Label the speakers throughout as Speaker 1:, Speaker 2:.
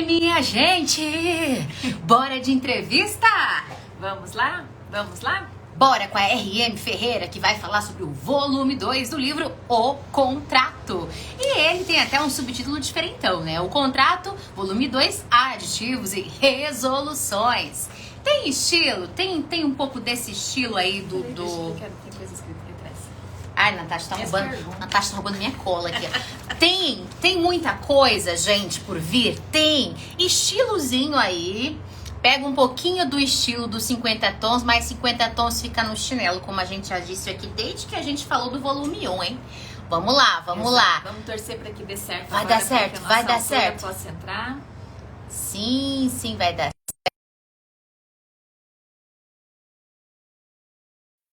Speaker 1: Minha gente, bora de entrevista?
Speaker 2: Vamos lá? Vamos lá?
Speaker 1: Bora com a RM Ferreira, que vai falar sobre o volume 2 do livro O Contrato. E ele tem até um subtítulo diferentão, né? O Contrato, volume 2, Aditivos e Resoluções. Tem estilo? Tem um pouco desse estilo aí do...
Speaker 2: Tem coisa escrita aqui atrás.
Speaker 1: Ai, Natasha tá roubando minha cola aqui. Tem muita coisa, gente, por vir? Tem estilozinho aí. Pega um pouquinho do estilo dos 50 tons, mas 50 tons fica no chinelo, como a gente já disse aqui desde que a gente falou do volume 1, hein? Vamos lá, vamos lá.
Speaker 2: Vamos torcer para que dê certo.
Speaker 1: Vai dar certo, vai dar certo.
Speaker 2: Posso entrar?
Speaker 1: Sim, vai dar.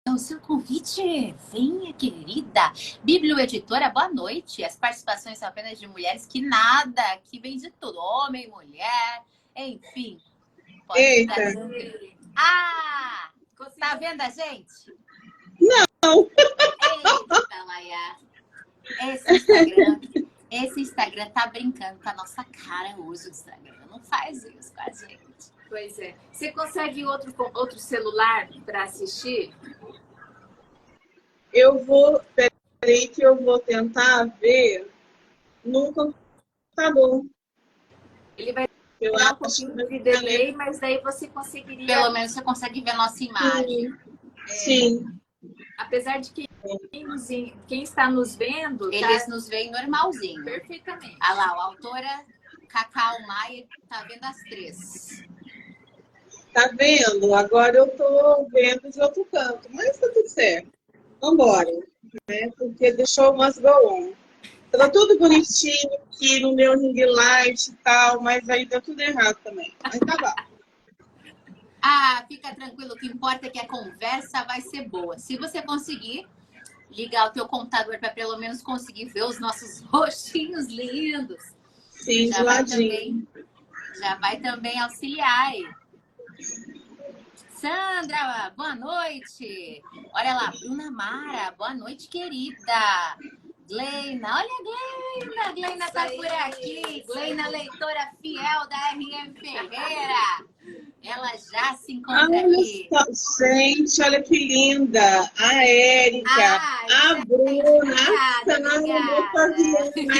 Speaker 1: O seu convite, venha, querida. Biblioeditora, boa noite. As participações são apenas de mulheres, que nada, que vem de tudo, homem, mulher, enfim. Pode
Speaker 3: Eita.
Speaker 1: Ah, tá vendo a gente?
Speaker 3: Não.
Speaker 1: Eita, Laia. Esse Instagram tá brincando com a nossa cara hoje, o Instagram. Não faz isso com a gente.
Speaker 2: Pois é. Você consegue outro celular para assistir?
Speaker 3: Peraí que eu vou tentar ver no computador.
Speaker 2: Ele vai
Speaker 3: Eu
Speaker 2: dar um
Speaker 3: acho
Speaker 2: pouquinho
Speaker 3: que
Speaker 2: de delay, mas daí você conseguiria...
Speaker 1: Pelo menos você consegue ver a nossa imagem.
Speaker 3: Sim.
Speaker 2: Apesar de que quem está nos vendo...
Speaker 1: Eles nos veem normalzinho.
Speaker 2: Perfeitamente.
Speaker 1: Olha lá, a autora Cacau Maia tá vendo as três.
Speaker 3: Tá vendo? Agora eu tô vendo de outro canto, mas tá tudo certo. Vambora, né? Porque deixou umas go on. Tá tudo bonitinho aqui no meu ring light e tal, mas aí deu tudo errado também. Mas tá bom.
Speaker 1: Ah, fica tranquilo, o que importa é que a conversa vai ser boa. Se você conseguir ligar o teu computador para pelo menos conseguir ver os nossos rostinhos lindos,
Speaker 3: Sim,
Speaker 1: já vai também auxiliar aí. Sandra, boa noite. Olha lá, Bruna Mara, boa noite, querida. Gleina, olha a Gleina tá por aqui. Gleina, leitora fiel da RM Ferreira. Ela já se encontra aqui.
Speaker 3: Gente, olha que linda. A Érica, a Bruna, a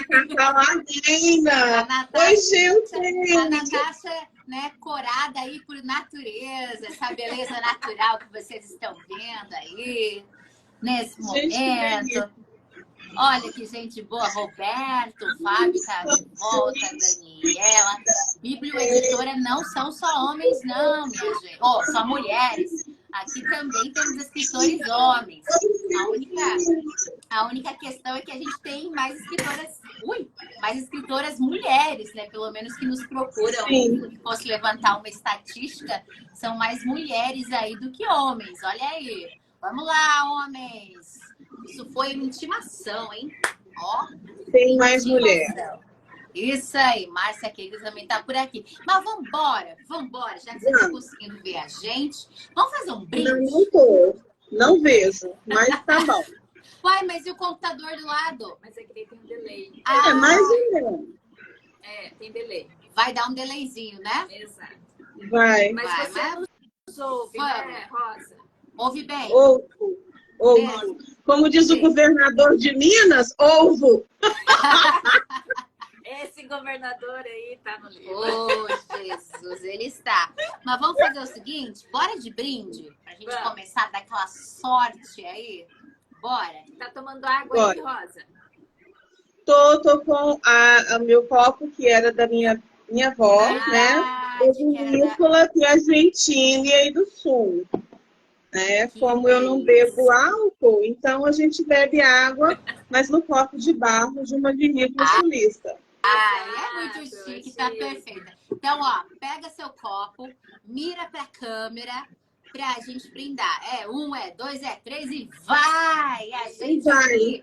Speaker 3: Cacau, a Gleina. Oi, gente.
Speaker 1: A Natasha, né, corada aí por natureza, essa beleza natural que vocês estão vendo aí, nesse momento. Olha que gente boa, Roberto, Fábio tá de volta, Daniela. Biblioeditora não são só homens, não, minha gente. Só mulheres. Aqui também temos escritores homens. A única questão é que a gente tem mais escritoras mulheres, né? Pelo menos que nos procuram. Se fosse levantar uma estatística, são mais mulheres aí do que homens. Olha aí. Vamos lá, homens. Isso foi uma intimação, hein? Ó.
Speaker 3: Tem mais mulher.
Speaker 1: Isso aí, Márcia Keigl também tá por aqui. Mas vambora, já que você tá conseguindo ver a gente. Vamos fazer um brinde?
Speaker 3: Não tô, não vejo, mas tá bom.
Speaker 1: Uai, mas e o computador do lado?
Speaker 2: Mas aqui tem um delay.
Speaker 3: Mais ou menos.
Speaker 2: Tem delay.
Speaker 1: Vai dar um delayzinho, né?
Speaker 2: Exato.
Speaker 3: Vai.
Speaker 2: Mas você nos ouve, né, Rosa?
Speaker 1: Ouve bem.
Speaker 3: Ovo. Como diz o governador de Minas, ovo.
Speaker 2: Esse governador aí tá no livro.
Speaker 1: Jesus, ele está. Mas vamos fazer o seguinte, bora de brinde? Pra gente começar a dar aquela sorte aí. Bora.
Speaker 2: Tá tomando água aí, Rosa?
Speaker 3: Tô com o meu copo, que era da minha avó, né? Vinícola que é Argentina e aí do Sul. Né? Como eu não bebo álcool, então a gente bebe água, mas no copo de barro de uma vinícola sulista.
Speaker 1: É muito chique, tá perfeita. Então, ó, pega seu copo, mira pra câmera pra gente brindar. 1, 2, 3 e vai! A gente vai!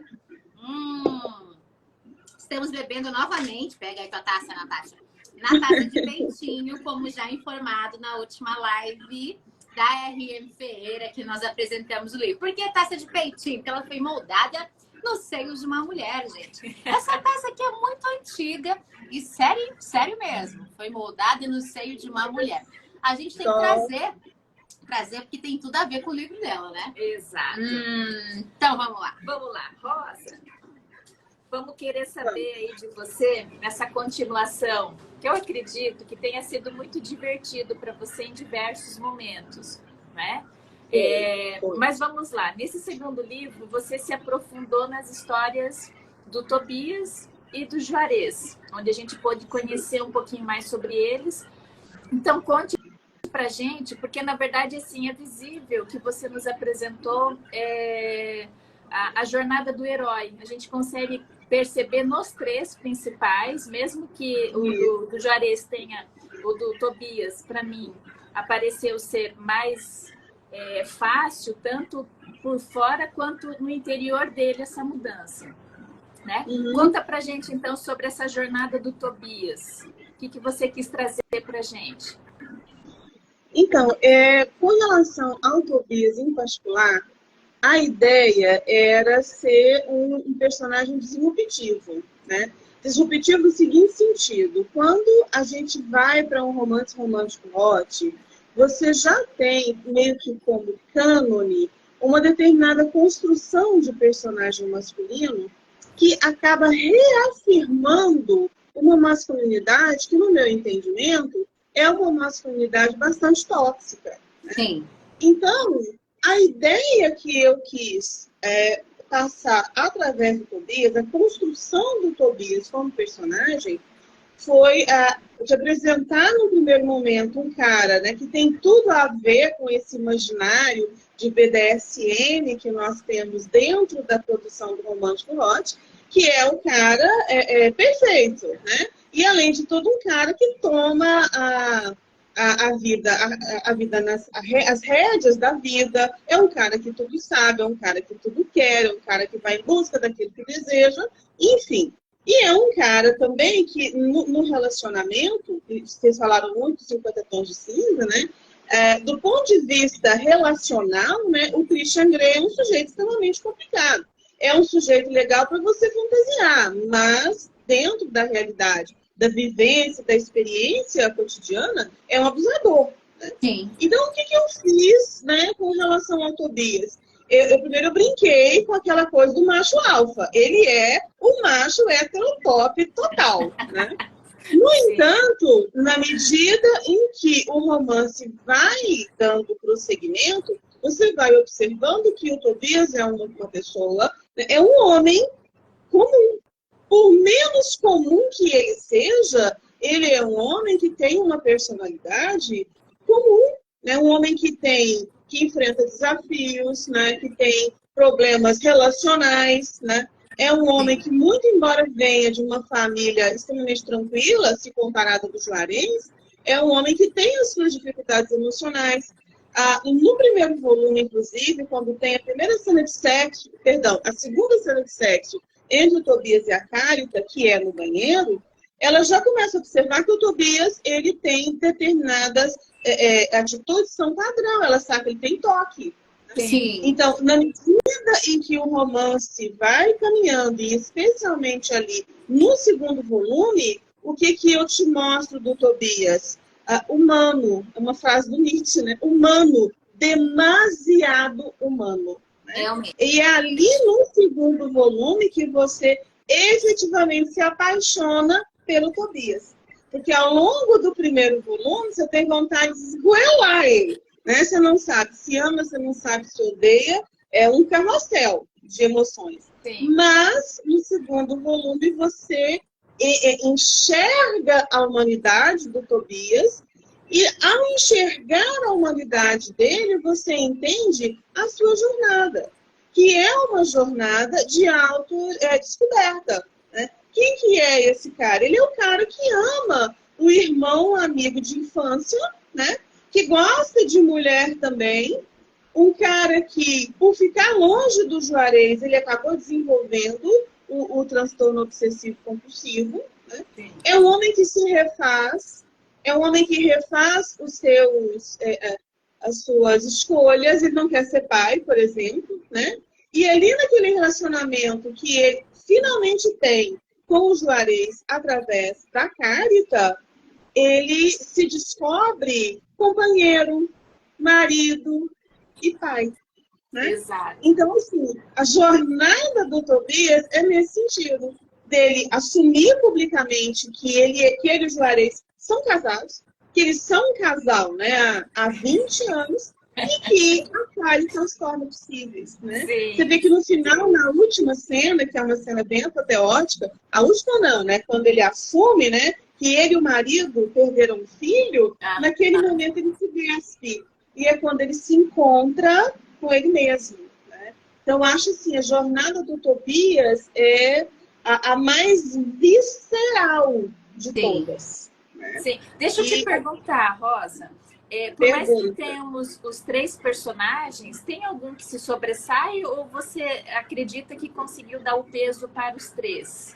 Speaker 1: Estamos bebendo novamente, pega aí tua taça, Natasha. Na taça de peitinho, como já informado na última live da RM Ferreira, que nós apresentamos o livro. Por que taça de peitinho? Porque ela foi moldada no seio de uma mulher, gente. Essa peça aqui é muito antiga e sério, sério mesmo. Foi moldada no seio de uma mulher. A gente tem que trazer porque tem tudo a ver com o livro dela, né?
Speaker 2: Exato.
Speaker 1: Então, vamos lá.
Speaker 2: Vamos lá, Rosa. Vamos querer saber aí de você, nessa continuação, que eu acredito que tenha sido muito divertido para você em diversos momentos, né? Mas vamos lá. Nesse segundo livro, você se aprofundou nas histórias do Tobias e do Juarez, onde a gente pôde conhecer um pouquinho mais sobre eles. Então, conte pra gente, porque na verdade assim é visível que você nos apresentou a jornada do herói. A gente consegue perceber nos três principais, mesmo que o do Juarez tenha, o do Tobias, para mim, apareceu ser mais fácil, tanto por fora quanto no interior dele, essa mudança, né? Conta pra gente então sobre essa jornada do Tobias. O que você quis trazer pra gente?
Speaker 3: Então, com relação ao Tobias em particular, a ideia era ser um personagem disruptivo, né? Disruptivo no seguinte sentido: quando a gente vai para um romance romântico hot, você já tem, meio que como cânone, uma determinada construção de personagem masculino que acaba reafirmando uma masculinidade que, no meu entendimento, é uma masculinidade bastante tóxica. Né?
Speaker 1: Sim.
Speaker 3: Então, a ideia que eu quis passar através do Tobias, a construção do Tobias como personagem, foi de apresentar no primeiro momento um cara, né, que tem tudo a ver com esse imaginário de BDSM que nós temos dentro da produção do romântico hot, que é o cara perfeito, né? E, além de tudo, um cara que toma as rédeas da vida, é um cara que tudo sabe, é um cara que tudo quer, é um cara que vai em busca daquilo que deseja, enfim. E é um cara também que, no relacionamento, vocês falaram muito, 50 tons de cinza, né? Do ponto de vista relacional, né, o Christian Grey é um sujeito extremamente complicado. É um sujeito legal para você fantasiar, mas dentro da realidade, da vivência, da experiência cotidiana, é um abusador. Né?
Speaker 1: Sim.
Speaker 3: Então, o que eu fiz, né, com relação ao Tobias? Primeiro eu brinquei com aquela coisa do macho alfa. Ele é o macho heterotop total. Né? No entanto, na medida em que o romance vai dando prosseguimento, você vai observando que o Tobias é uma pessoa, é um homem comum. Por menos comum que ele seja, ele é um homem que tem uma personalidade comum, né? Um homem que enfrenta desafios, né? Que tem problemas relacionais, né? É um homem que, muito embora venha de uma família extremamente tranquila, se comparada do Juarez, é um homem que tem as suas dificuldades emocionais. No primeiro volume, inclusive, quando tem a primeira cena de sexo, a segunda cena de sexo entre o Tobias e a Carita, que é no banheiro, ela já começa a observar que o Tobias ele tem determinadas atitudes que são padrão, ela sabe que ele tem toque.
Speaker 1: Sim.
Speaker 3: Então, na medida em que o romance vai caminhando, e especialmente ali no segundo volume, o que eu te mostro do Tobias? Humano, é uma frase do Nietzsche, né? Humano, demasiado humano. Né? E é ali no segundo volume que você efetivamente se apaixona pelo Tobias. Porque ao longo do primeiro volume, você tem vontade de esgoelar ele. Né? Você não sabe se ama, você não sabe se odeia. É um carrossel de emoções.
Speaker 2: Sim.
Speaker 3: Mas, no segundo volume, você enxerga a humanidade do Tobias e, ao enxergar a humanidade dele, você entende a sua jornada, que é uma jornada de autodescoberta. Né? Quem que é esse cara? Ele é o cara que ama o irmão amigo de infância, né? Que gosta de mulher também, um cara que, por ficar longe do Juarez, ele acabou desenvolvendo o transtorno obsessivo-compulsivo. Né? É um homem que se refaz, é um homem que refaz as suas escolhas, ele não quer ser pai, por exemplo, né? E ali naquele relacionamento que ele finalmente tem com o Juarez através da Carita, ele se descobre companheiro, marido e pai. Né?
Speaker 2: Exato.
Speaker 3: Então, assim, a jornada do Tobias é nesse sentido, dele assumir publicamente que ele e o Juarez são casados, que eles são um casal, né, há 20 anos, e que a Kali transforma possíveis, né? Você vê que no final, na última cena, que é uma cena bem apoteótica, a última não, né? Quando ele assume, né, que ele e o marido perderam um filho, naquele momento ele se despe. E é quando ele se encontra com ele mesmo, né? Então, acho assim, a jornada do Tobias é a mais visceral de todas. Né?
Speaker 2: Sim. Deixa eu te perguntar, Rosa. Por mais que tenhamos os 3 personagens, tem algum que se sobressai ou você acredita que conseguiu dar o peso para os 3?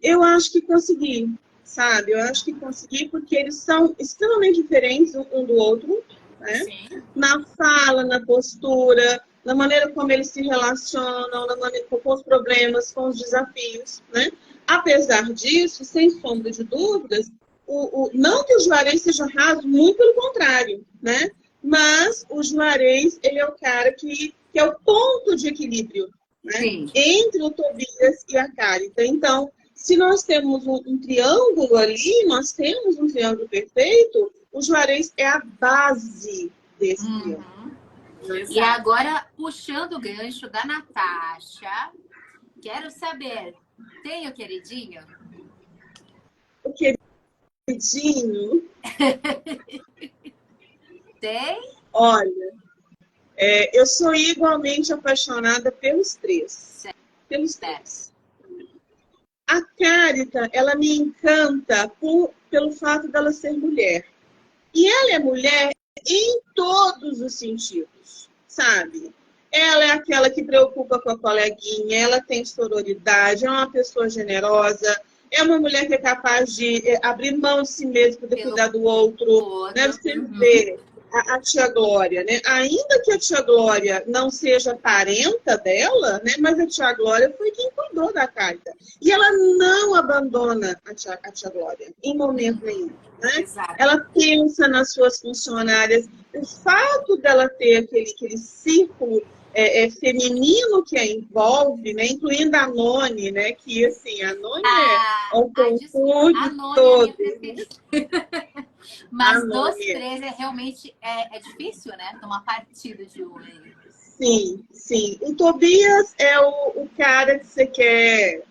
Speaker 3: Eu acho que consegui, sabe? Eu acho que consegui porque eles são extremamente diferentes um do outro, né?
Speaker 2: Sim.
Speaker 3: Na fala, na postura, na maneira como eles se relacionam, na maneira, com os problemas, com os desafios, né? Apesar disso, sem sombra de dúvidas, não que o Juarez seja raso, muito pelo contrário, né? Mas o Juarez, ele é o cara que é o ponto de equilíbrio, né? Entre o Tobias e a Carita. Então, se nós temos um triângulo ali, nós temos um triângulo perfeito, o Juarez é a base desse triângulo.
Speaker 1: E agora, puxando o gancho da Natasha, quero saber, tem o queridinho?
Speaker 3: O queridinho?
Speaker 1: Tem?
Speaker 3: Olha, eu sou igualmente apaixonada pelos 3.
Speaker 1: Certo.
Speaker 3: Pelos 3. A Carita, ela me encanta pelo fato dela ser mulher. E ela é mulher em todos os sentidos, sabe? Ela é aquela que preocupa com a coleguinha, ela tem sororidade, é uma pessoa generosa, é uma mulher que é capaz de abrir mão de si mesma para cuidar do outro. Né? Você vê a tia Glória, né? Ainda que a tia Glória não seja parenta dela, né? Mas a tia Glória foi quem cuidou da Carita. E ela não abandona a tia Glória, em momento nenhum. Né? Ela pensa nas suas funcionárias. O fato dela ter aquele círculo feminino que a envolve, né? Incluindo a Noni, né? Que assim, a Noni é o confuso todo.
Speaker 1: Mas dos 3 realmente é difícil, né? Tomar partido de um aí.
Speaker 3: Sim, sim. O Tobias é o cara que você quer.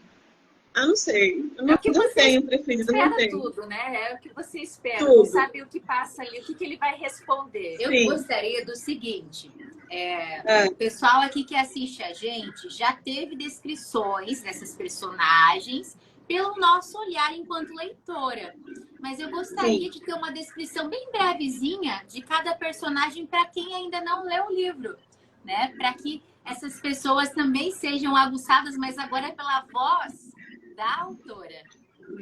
Speaker 3: Não sei. Eu não tenho preferido, não tenho.
Speaker 2: Tudo, né? É o que você espera. Tudo. Não sabe o que passa ali, o que ele vai responder.
Speaker 1: Eu gostaria do seguinte. O pessoal aqui que assiste a gente já teve descrições dessas personagens pelo nosso olhar enquanto leitora. Mas eu gostaria de ter uma descrição bem brevezinha de cada personagem para quem ainda não leu o livro, né? Para que essas pessoas também sejam aguçadas, mas agora pela voz da autora.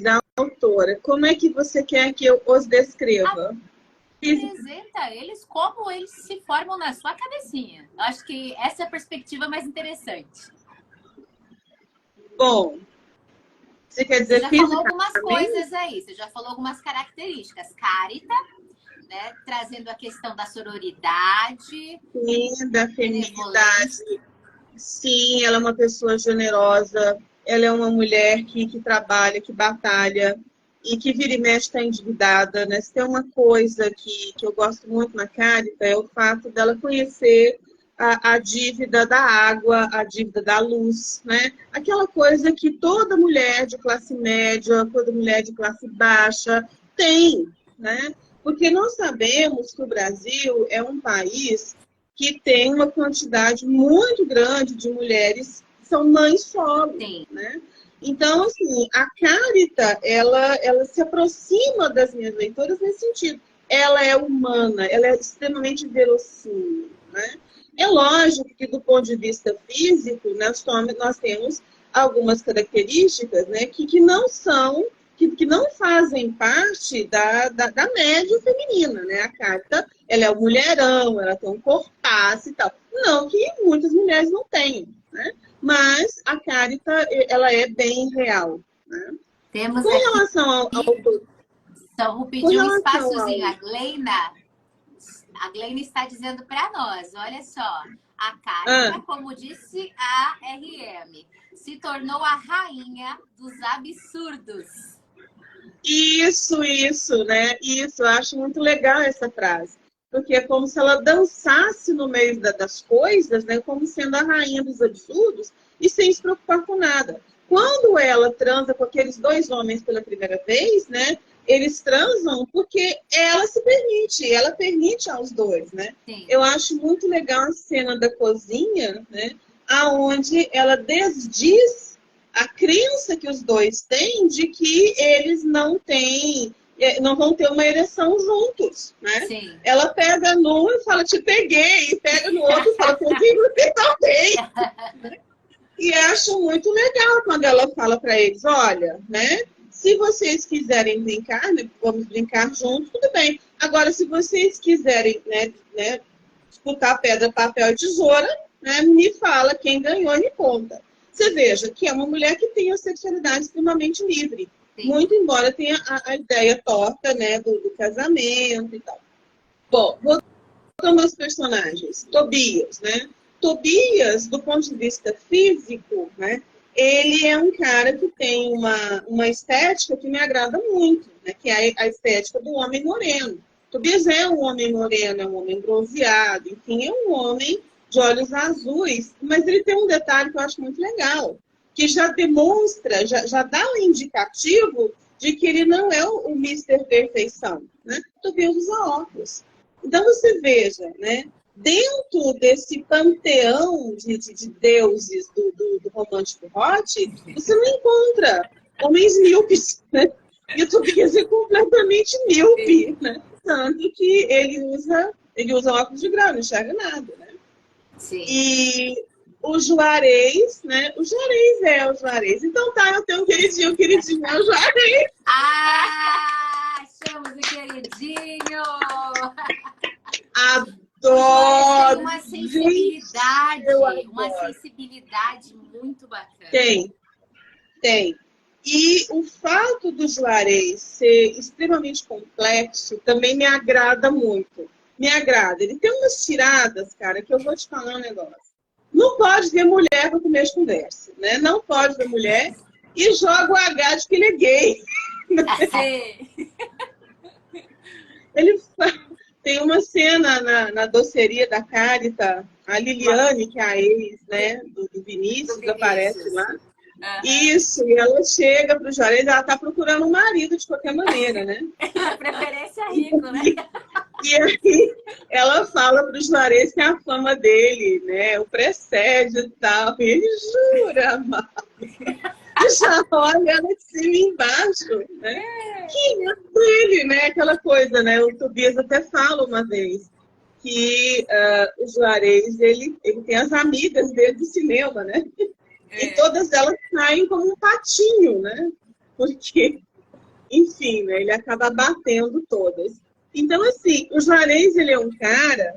Speaker 3: Da autora. Como é que você quer que eu os descreva?
Speaker 1: Apresenta eles como eles se formam na sua cabecinha. Eu acho que essa é a perspectiva mais interessante.
Speaker 3: Bom, você quer dizer
Speaker 1: Você já falou algumas coisas aí, você já falou algumas características. Carita, né, trazendo a questão da sororidade.
Speaker 3: Sim, da feminilidade. Sim, ela é uma pessoa generosa, ela é uma mulher que trabalha, que batalha e que vira e mexe está endividada. Né? Se tem uma coisa que eu gosto muito na Carita é o fato dela conhecer a dívida da água, a dívida da luz, né? Aquela coisa que toda mulher de classe média, toda mulher de classe baixa tem, né? Porque nós sabemos que o Brasil é um país que tem uma quantidade muito grande de mulheres que são mães solo, né? Então, assim, a Carita, ela se aproxima das minhas leitoras nesse sentido. Ela é humana, ela é extremamente verossímil, né? É lógico que, do ponto de vista físico, nós temos algumas características, né, que não são, que não fazem parte da média feminina, né? A Carita ela é um mulherão, ela tem um corpaço e tal. Não que muitas mulheres não tenham, né? Mas a Carita, ela é bem real, né?
Speaker 1: Temos
Speaker 3: com relação ao
Speaker 1: Então, vou pedir um espaçozinho. A Gleina está dizendo para nós, olha só, a Carita, como disse a RM, se tornou a rainha dos absurdos.
Speaker 3: Isso, né? Isso, eu acho muito legal essa frase. Porque é como se ela dançasse no meio das coisas, né? Como sendo a rainha dos absurdos e sem se preocupar com nada. Quando ela transa com aqueles dois homens pela primeira vez, né? Eles transam porque ela permite aos dois, né?
Speaker 1: Sim.
Speaker 3: Eu acho muito legal a cena da cozinha, né? Aonde ela desdiz a crença que os dois têm de que eles não vão ter uma ereção juntos, né?
Speaker 1: Sim.
Speaker 3: Ela pega num e fala, te peguei, e pega no outro e fala, peguei você também. E acho muito legal quando ela fala para eles, olha, né? Se vocês quiserem brincar, né, vamos brincar juntos, tudo bem. Agora, se vocês quiserem, né, disputar pedra, papel e tesoura, né, me fala quem ganhou e me conta. Você veja que é uma mulher que tem a sexualidade extremamente livre. Sim. Muito embora tenha a ideia torta, né, do casamento e tal. Bom, voltando aos personagens. Tobias, né? Tobias, do ponto de vista físico, né, ele é um cara que tem uma estética que me agrada muito, né, que é a estética do homem moreno. Tobias é um homem moreno, é um homem bronzeado, enfim, é um homem de olhos azuis, mas ele tem um detalhe que eu acho muito legal, que já demonstra, já dá um indicativo de que ele não é o Mr. Perfeição, né? Tobias usa óculos. Então você veja, né? Dentro desse panteão de deuses do romântico hot, você não encontra homens míopes, né? E o Tobias é completamente míope, né? Tanto que ele usa óculos de grau, não enxerga nada, né?
Speaker 1: Sim.
Speaker 3: E o Juarez, né? O Juarez é o Juarez. Então tá, eu tenho um queridinho é o Juarez.
Speaker 1: Achamos o queridinho!
Speaker 3: Adoro!
Speaker 1: Tem uma sensibilidade muito bacana.
Speaker 3: Tem. E o fato do Juarez ser extremamente complexo também me agrada muito. Me agrada. Ele tem umas tiradas, cara, que eu vou te falar um negócio. Não pode ver mulher para comer conversa, né? Não pode ver mulher e joga o H de que ele é gay. Ele tem uma cena na doceria da Carita, a Liliane, que é a ex, né, do Vinícius, aparece lá. Uhum. Isso, e ela chega para o Juarez, ela está procurando um marido de qualquer maneira, né?
Speaker 2: Preferência rico, né?
Speaker 3: E aí ela fala para o Juarez que a fama dele, né, o precede e tal. E ele jura, mano. E já olha ela de cima e embaixo, né? Que é dele, né? Aquela coisa, né? O Tobias até fala uma vez que o Juarez, ele tem as amigas dele do cinema, né? E todas elas saem como um patinho, né? Porque, enfim, né? Ele acaba batendo todas. Então, assim, o Juarez, ele é um cara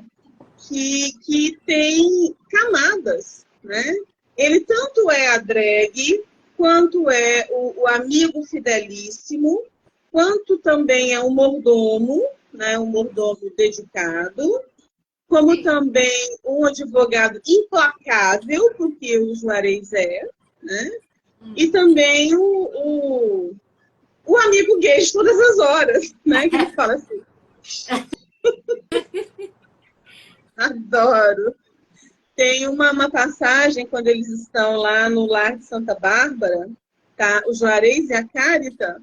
Speaker 3: que tem camadas, né? Ele tanto é a drag, quanto é o amigo fidelíssimo, quanto também é um mordomo, né? Um mordomo dedicado, como também um advogado implacável, porque o Juarez é, né? E também o amigo gay de todas as horas, né? Que ele fala assim. Adoro. Tem uma passagem quando eles estão lá no Lar de Santa Bárbara, tá? O Juarez e a Carita,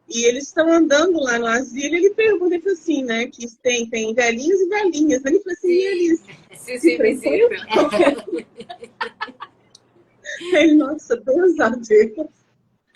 Speaker 3: e eles estão andando lá no asilo, ele pergunta, ele fala assim, né, que tem velhinhos e velhinhas. Ele fala assim, eles... Ele, nossa, Deus a Deus.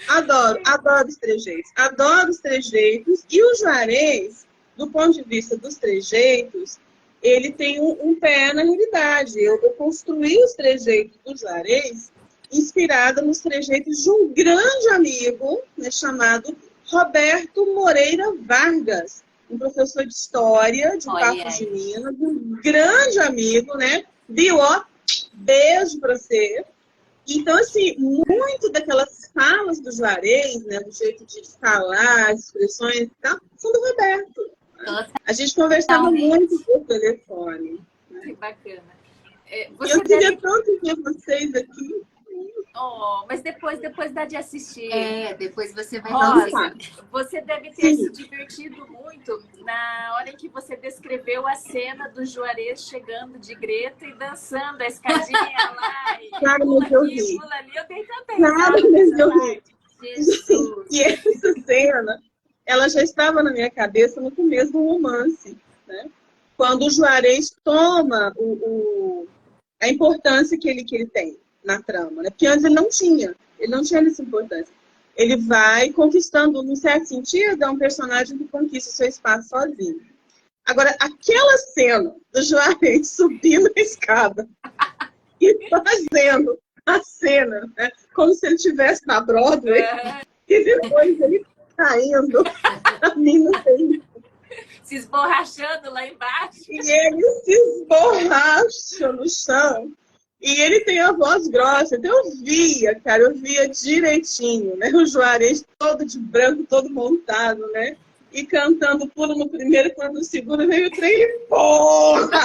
Speaker 3: Adoro os trejeitos. Adoro os trejeitos. E o Juarez, do ponto de vista dos trejeitos, ele tem um pé na realidade. Eu construí os trejeitos do Juarez inspirada nos trejeitos de um grande amigo, né, chamado Roberto Moreira Vargas, um professor de história de Patos de Minas, um grande amigo, né? Viu, ó, beijo pra você. Então, assim, muito daquelas falas do Juarez, né, do jeito de falar, as expressões e tal, são do Roberto. A gente conversava muito por telefone.
Speaker 2: Que bacana.
Speaker 3: Eu queria tanto ver vocês aqui.
Speaker 2: Oh, mas depois dá de assistir.
Speaker 1: Depois você vai
Speaker 2: Rosa, você deve ter se divertido muito na hora em que você descreveu a cena do Juarez chegando de Greta e dançando a escadinha lá.
Speaker 3: Claro, mas eu ri.
Speaker 2: Pula ali, eu dei tanta
Speaker 3: Claro, mas eu ri.
Speaker 2: Jesus.
Speaker 3: E essa cena, ela já estava na minha cabeça no começo do romance, né? Quando o Juarez toma a importância que ele tem na trama, né? Porque antes ele não tinha essa importância. Ele vai conquistando, num certo sentido, é um personagem que conquista o seu espaço sozinho. Agora, aquela cena do Juarez subindo a escada e fazendo a cena, né? Como se ele estivesse na Broadway, e depois ele caindo, a mina
Speaker 2: se esborrachando lá embaixo.
Speaker 3: E ele se esborracha no chão. E ele tem a voz grossa. Então eu via direitinho, né? O Juarez todo de branco, todo montado, né? E cantando pulo no primeiro, quando no segundo veio o trem e porra!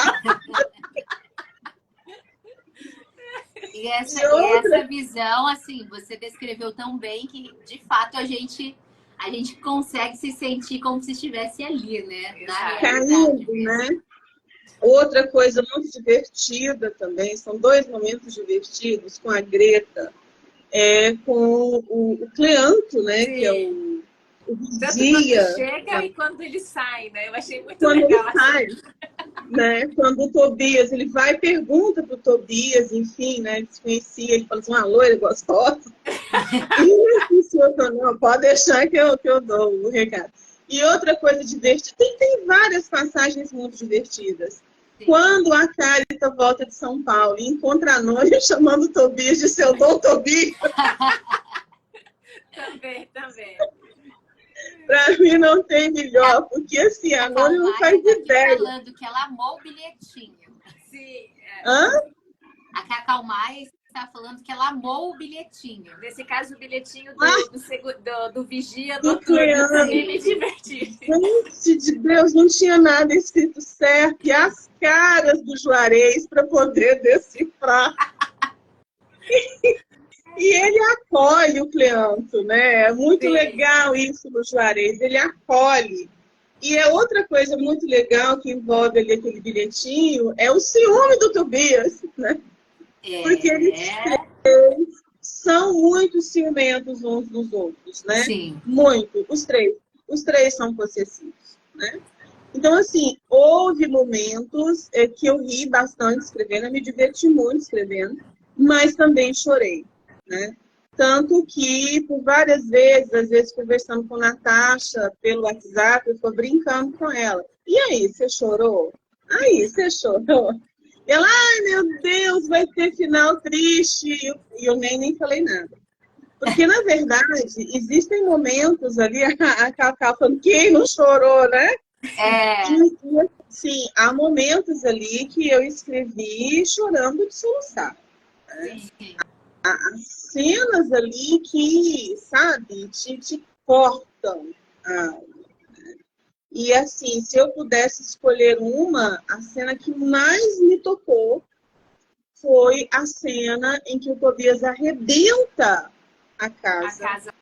Speaker 1: E essa visão, assim, você descreveu tão bem que, de fato, a gente consegue se sentir como se estivesse ali, né?
Speaker 3: Caindo, né? Outra coisa muito divertida também, são 2 momentos divertidos com a Greta, com o Cleanto, né?
Speaker 2: Sim.
Speaker 3: Que é o
Speaker 2: tanto
Speaker 3: Vigia.
Speaker 2: Quando chega e quando ele sai, né? Eu achei muito
Speaker 3: quando
Speaker 2: legal.
Speaker 3: Ele sai, né? Quando o Tobias, ele vai e pergunta pro Tobias, enfim, né? Ele se conhecia, ele fala assim, uma loira gostosa. E esse outro, não, pode deixar que eu dou o recado. E outra coisa divertida, tem várias passagens muito divertidas. Sim. Quando a Carita volta de São Paulo e encontra a Nônia chamando o Tobias de seu Dom Tobias.
Speaker 2: Também.
Speaker 3: Pra mim não tem melhor, porque assim, a Nônia não faz ideia.
Speaker 1: Falando que ela amou o bilhetinho.
Speaker 2: Sim.
Speaker 3: Hã?
Speaker 1: A Cacau Maia está falando que ela amou o bilhetinho.
Speaker 2: Nesse caso, o bilhetinho do Vigia
Speaker 3: do
Speaker 2: Noturno. Me diverti.
Speaker 3: Gente de Deus, não tinha nada escrito certo. E as caras do Juarez para poder decifrar. E ele acolhe o Cleanto, né? É muito Sim. legal isso no Juarez. Ele acolhe. E é outra coisa muito legal que envolve ali aquele bilhetinho, é o ciúme do Tobias, né? Porque eles são muito ciumentos uns dos outros, né?
Speaker 1: Sim.
Speaker 3: Muito. Os três são possessivos, né? Então, assim, houve momentos que eu ri bastante escrevendo, eu me diverti muito escrevendo, mas também chorei, né? Tanto que, por várias vezes, às vezes conversando com a Natasha pelo WhatsApp, eu estou brincando com ela. E aí, você chorou? Aí, você chorou? Ela, ai meu Deus, vai ter final triste. E eu nem falei nada. Porque, na verdade, existem momentos ali, a Cacau falando, quem não chorou, né? Sim, há momentos ali que eu escrevi chorando de soluçar. Né? Há cenas ali que, sabe, te cortam. E assim, se eu pudesse escolher a cena que mais me tocou foi a cena em que o Tobias arrebenta a casa.
Speaker 2: A casa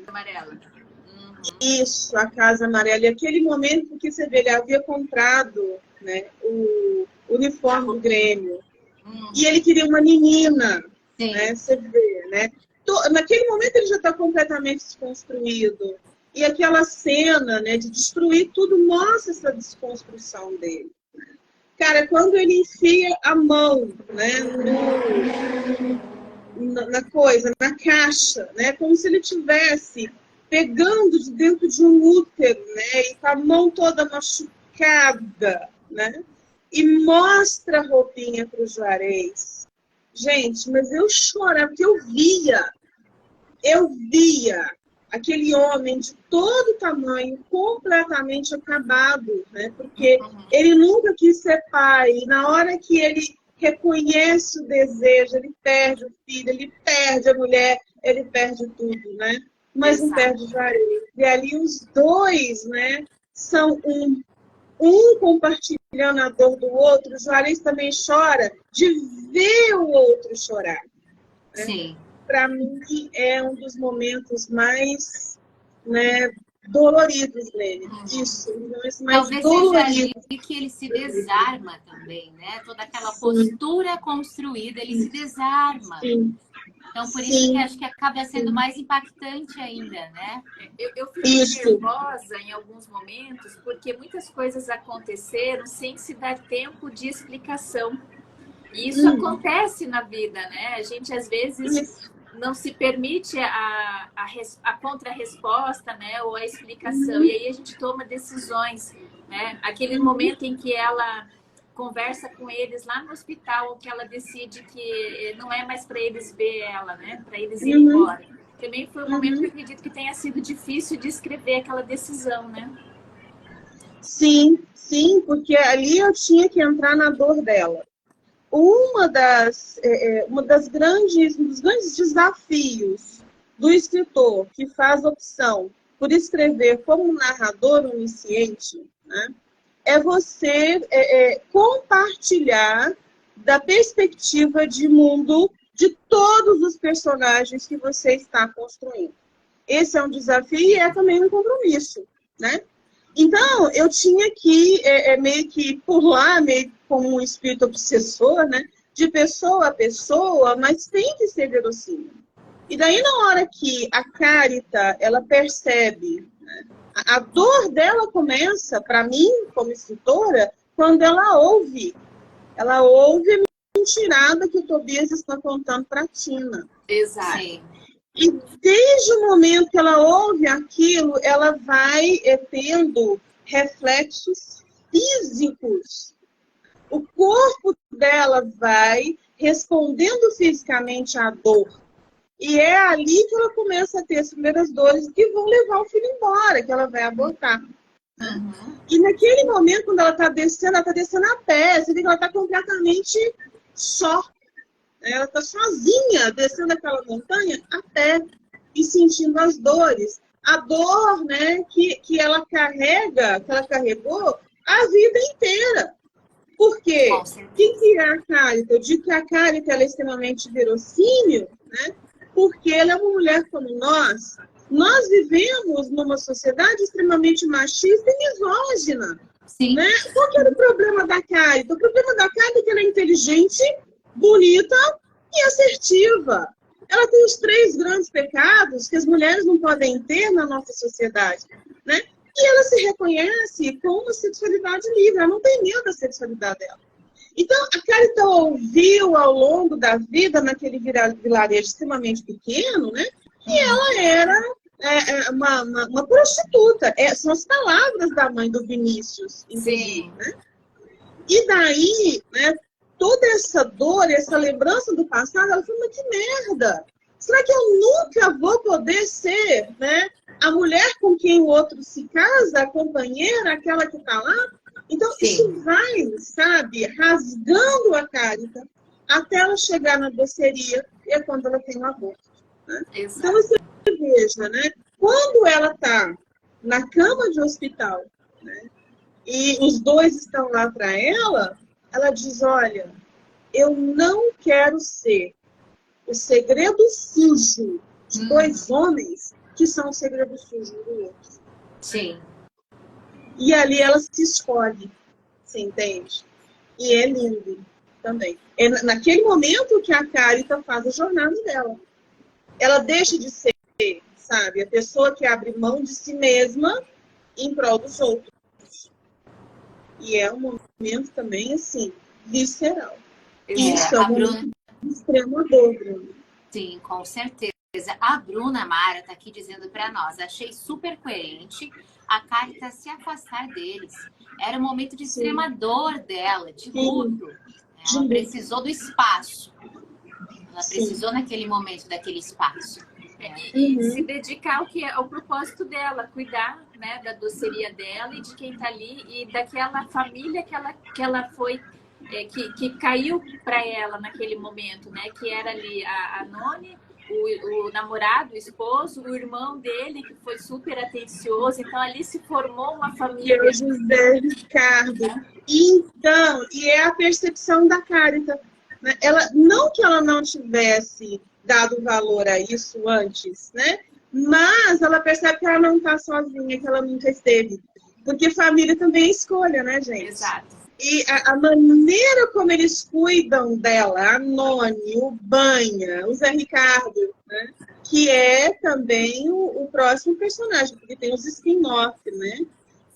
Speaker 2: amarela.
Speaker 3: Uhum. Isso, a casa amarela. E aquele momento que você vê, ele havia comprado, né, o uniforme do Grêmio.
Speaker 2: Uhum.
Speaker 3: E ele queria uma menina, né? Você vê, né? Naquele momento ele já está completamente desconstruído. E aquela cena, né, de destruir tudo mostra essa desconstrução dele. Cara, quando ele enfia a mão, né, na coisa, na caixa, né, como se ele estivesse pegando de dentro de um útero, né, e com a mão toda machucada, né, e mostra a roupinha para o Juarez. Gente, mas eu chorava, porque eu via aquele homem de todo tamanho, completamente acabado, né? Porque ele nunca quis ser pai, e na hora que ele reconhece o desejo, ele perde o filho, ele perde a mulher, ele perde tudo, né? Mas não perde Juarez. E ali os dois, né, são um compartilhando a dor do outro. O Juarez também chora de ver o outro chorar. Né?
Speaker 1: Sim.
Speaker 3: Para mim, é um dos momentos mais, né, doloridos nele. Isso, mais
Speaker 1: talvez
Speaker 3: doloridos.
Speaker 1: seja ali que ele se desarma também, né? Toda aquela postura construída, ele se desarma.
Speaker 3: Sim.
Speaker 1: Então, por isso que acho que acaba sendo mais impactante ainda, né?
Speaker 2: Eu fico nervosa em alguns momentos, porque muitas coisas aconteceram sem se dar tempo de explicação. E isso acontece na vida, né? A gente, às vezes, não se permite a contra-resposta, né? Ou a explicação. E aí a gente toma decisões, né? Aquele momento em que ela conversa com eles lá no hospital, que ela decide que não é mais para eles ver ela, né? Para eles irem embora. Também foi um momento que eu acredito que tenha sido difícil de escrever aquela decisão, né?
Speaker 3: Sim, sim, porque ali eu tinha que entrar na dor dela. Um dos grandes desafios do escritor que faz opção por escrever como narrador onisciente, né, é você compartilhar da perspectiva de mundo de todos os personagens que você está construindo. Esse é um desafio e é também um compromisso, né? Então, eu tinha que, meio que pular, meio como um espírito obsessor, né? De pessoa a pessoa, mas tem que ser verossímil. E daí, na hora que a Carita, ela percebe, né? A dor dela começa, para mim, como escritora, quando ela ouve a mentirada que o Tobias está contando para a Tina.
Speaker 2: Exato.
Speaker 3: E desde o momento que ela ouve aquilo, ela vai tendo reflexos físicos. O corpo dela vai respondendo fisicamente à dor. E é ali que ela começa a ter as primeiras dores que vão levar o filho embora, que ela vai abortar. E naquele momento, quando ela está descendo a pé. Você vê que ela está completamente só. Ela está sozinha descendo aquela montanha a pé e sentindo as dores. A dor, né, que ela carrega, que ela carregou a vida inteira. Por quê? Quem que é a Carita? Eu digo que a Carita ela é extremamente verossímil, né? Porque ela é uma mulher como nós. Nós vivemos numa sociedade extremamente machista e misógina.
Speaker 1: Sim.
Speaker 3: Né? Qual que era o problema da Carita? O problema da Carita é que ela é inteligente, bonita e assertiva. Ela tem os 3 grandes pecados que as mulheres não podem ter na nossa sociedade, né? E ela se reconhece com uma sexualidade livre, ela não tem medo da sexualidade dela. Então, a Carita ouviu ao longo da vida, naquele vilarejo extremamente pequeno, né? E ela era uma prostituta. São as palavras da mãe do Vinícius, inclusive, né? E daí, né, toda essa dor, essa lembrança do passado, ela falou, mas que merda! Será que eu nunca vou poder ser, né, a mulher com quem o outro se casa, a companheira, aquela que está lá? Então, isso vai, sabe, rasgando a Carita até ela chegar na doceria, e é quando ela tem um aborto. Né? Então, você veja, né, quando ela está na cama de hospital, né, e os dois estão lá para ela diz, olha, eu não quero ser o segredo sujo de 2 homens que são o segredo sujo do outro.
Speaker 1: Sim.
Speaker 3: E ali ela se escolhe, você entende? E é lindo também. É naquele momento que a Carita faz a jornada dela. Ela deixa de ser, sabe, a pessoa que abre mão de si mesma em prol dos outros. E é um momento também, assim, visceral. Isso é um extremo dor, Bruno.
Speaker 1: Sim, com certeza. A Bruna Mara está aqui dizendo para nós, achei super coerente a Carita se afastar deles. Era um momento de extrema dor dela, de luto. Ela precisou do espaço. Ela precisou naquele momento daquele espaço.
Speaker 2: E se dedicar ao que é o propósito dela, cuidar, né, da doceria dela e de quem está ali e daquela família que ela foi, que caiu para ela naquele momento, né, que era ali a Noni, o namorado, o esposo, o irmão dele, que foi super atencioso. Então, ali se formou uma família.
Speaker 3: E o José Ricardo. Então, e é a percepção da Cárita. Né? Não que ela não tivesse dado valor a isso antes, né? Mas ela percebe que ela não está sozinha, que ela nunca esteve. Porque família também é escolha, né, gente?
Speaker 2: Exato.
Speaker 3: E a maneira como eles cuidam dela, a Noni, o Banha, o Zé Ricardo, né? Que é também o próximo personagem, porque tem os spin-off, né?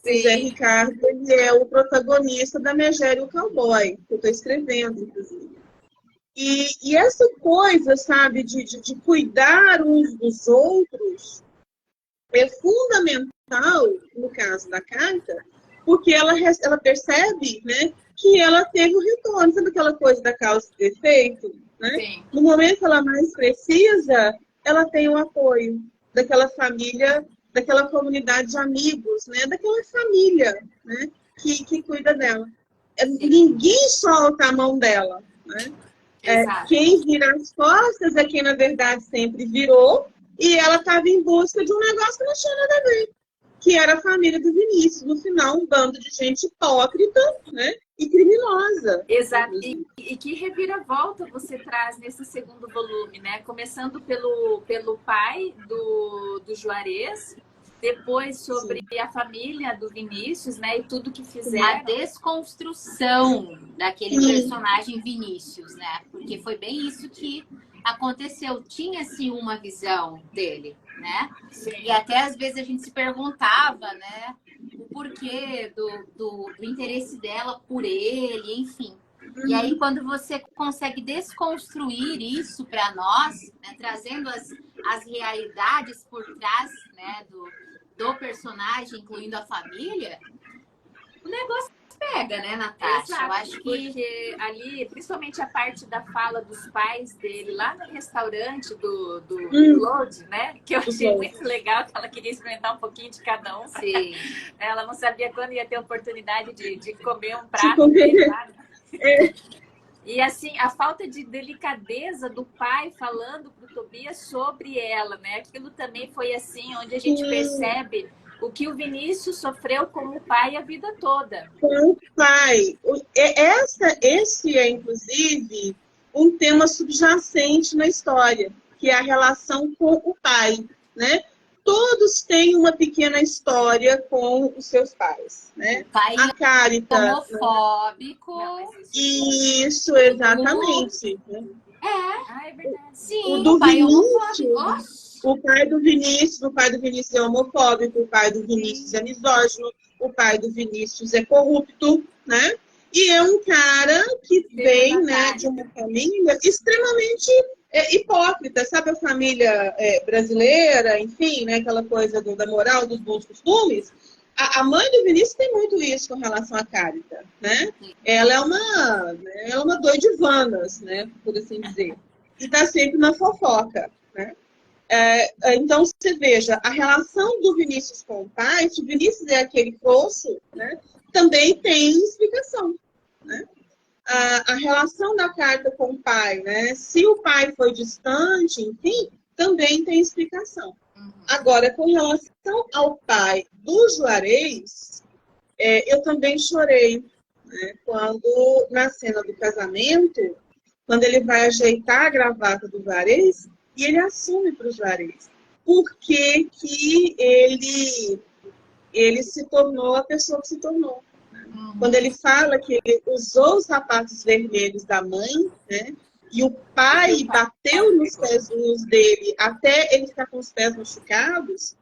Speaker 3: Sim. O Zé Ricardo, ele é o protagonista da Megera e o Cowboy, que eu estou escrevendo, inclusive. E essa coisa, sabe, de cuidar uns dos outros é fundamental, no caso da Carta, porque ela percebe, né, que ela teve o retorno. Sabe aquela coisa da causa e efeito? Né?
Speaker 2: Sim.
Speaker 3: No momento que ela mais precisa, ela tem o apoio daquela família, daquela comunidade de amigos, né, daquela família, né, que cuida dela. Ninguém solta a mão dela, né? Quem vira as costas é quem, na verdade, sempre virou, e ela estava em busca de um negócio que não tinha nada a ver, que era a família do Vinícius. No final, um bando de gente hipócrita, né, e criminosa.
Speaker 2: Exato. E que reviravolta você traz nesse segundo volume, né? Começando pelo pai do Juarez, depois sobre a família do Vinícius, né? E tudo que fizeram.
Speaker 1: A desconstrução daquele personagem Vinícius, né? Porque foi bem isso que aconteceu. Tinha-se uma visão dele, né?
Speaker 2: Sim.
Speaker 1: E até às vezes a gente se perguntava, né? O porquê do interesse dela por ele, enfim. E aí, quando você consegue desconstruir isso para nós, né, trazendo as realidades por trás, né, do personagem, incluindo a família, o negócio pega, né, Natasha?
Speaker 2: Exato,
Speaker 1: eu acho que...
Speaker 2: porque ali, principalmente a parte da fala dos pais dele, lá no restaurante do Lodge, né? Que eu achei muito legal, que ela queria experimentar um pouquinho de cada um.
Speaker 1: Sim.
Speaker 2: Ela não sabia quando ia ter a oportunidade de comer um prato dele lá. E assim, a falta de delicadeza do pai falando pro Tobias sobre ela, né? Aquilo também foi assim, onde a gente percebe o que o Vinícius sofreu como pai a vida toda.
Speaker 3: Com o pai. Esse é, inclusive, um tema subjacente na história, que é a relação com o pai, né? Todos têm uma pequena história com os seus pais, né?
Speaker 1: Pai
Speaker 3: a Cárita,
Speaker 1: homofóbico.
Speaker 3: Isso, exatamente.
Speaker 2: É verdade.
Speaker 1: Sim,
Speaker 3: o do
Speaker 1: pai
Speaker 3: Vinícius, o pai do Vinícius é homofóbico, o pai do Vinícius é misógino, o pai do Vinícius é corrupto, né? E é um cara que vem, né, de uma família extremamente hipócrita, sabe a família brasileira, enfim, né, aquela coisa da moral, dos bons costumes. A mãe do Vinícius tem muito isso com relação à Cárita, né? Ela é uma doidivanas, né, por assim dizer. E está sempre na fofoca, né? Então, você veja, a relação do Vinícius com o pai, se o Vinícius é aquele frouxo, né, também tem explicação, né? A relação da Cárita com o pai, né? Se o pai foi distante, enfim, também tem explicação. Agora, com relação ao pai do Juarez, eu também chorei, né? Quando, na cena do casamento, quando ele vai ajeitar a gravata do Juarez, e ele assume para o Juarez. Por que ele se tornou a pessoa que se tornou? Quando ele fala que ele usou os sapatos vermelhos da mãe, né? E o pai bateu nos pezinhos dele até ele ficar com os pés machucados,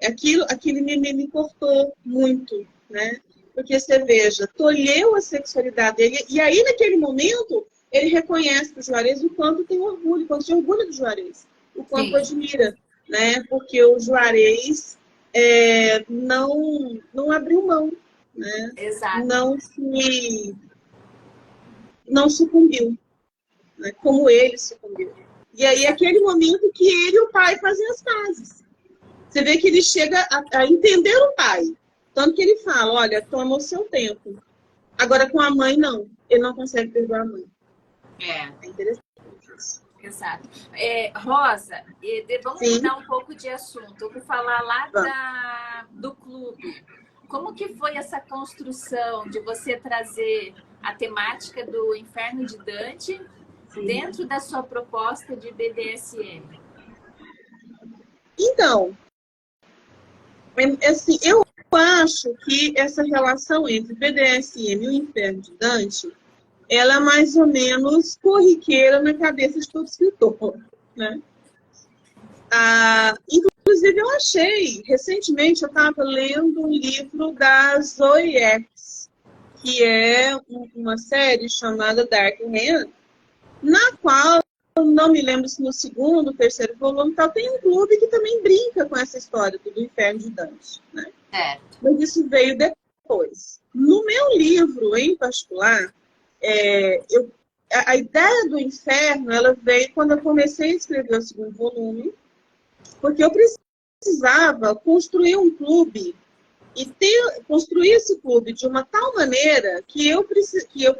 Speaker 3: aquilo me cortou muito, né? Porque você veja, tolheu a sexualidade dele, e aí naquele momento ele reconhece para o Juarez o quanto tem orgulho, o quanto tem orgulho do Juarez, o quanto admira, né? Porque o Juarez não abriu mão, né?
Speaker 2: Exato.
Speaker 3: Não sucumbiu, né? Como ele sucumbiu. E aí, aquele momento que ele e o pai fazem as pazes. Você vê que ele chega a entender o pai. Tanto que ele fala, olha, toma o seu tempo. Agora, com a mãe, não. Ele não consegue perdoar a mãe. É interessante isso.
Speaker 2: Exato. Rosa, vamos
Speaker 3: Sim.
Speaker 2: mudar um pouco de assunto. Eu vou falar lá do clube. Como que foi essa construção de você trazer a temática do Inferno de Dante dentro da sua proposta de BDSM?
Speaker 3: Então, assim, eu acho que essa relação entre BDSM e o Inferno de Dante, ela é mais ou menos corriqueira na cabeça de todo escritor, né? Inclusive, eu achei, recentemente, eu estava lendo um livro da Zoe X, que é uma série chamada Dark Hand, na qual, não me lembro se no segundo, terceiro volume, tem um clube que também brinca com essa história do Inferno de Dante, né? Mas isso veio depois. No meu livro, em particular, a ideia do inferno, ela veio quando eu comecei a escrever o segundo volume, porque eu precisava construir um clube e construir esse clube de uma tal maneira que eu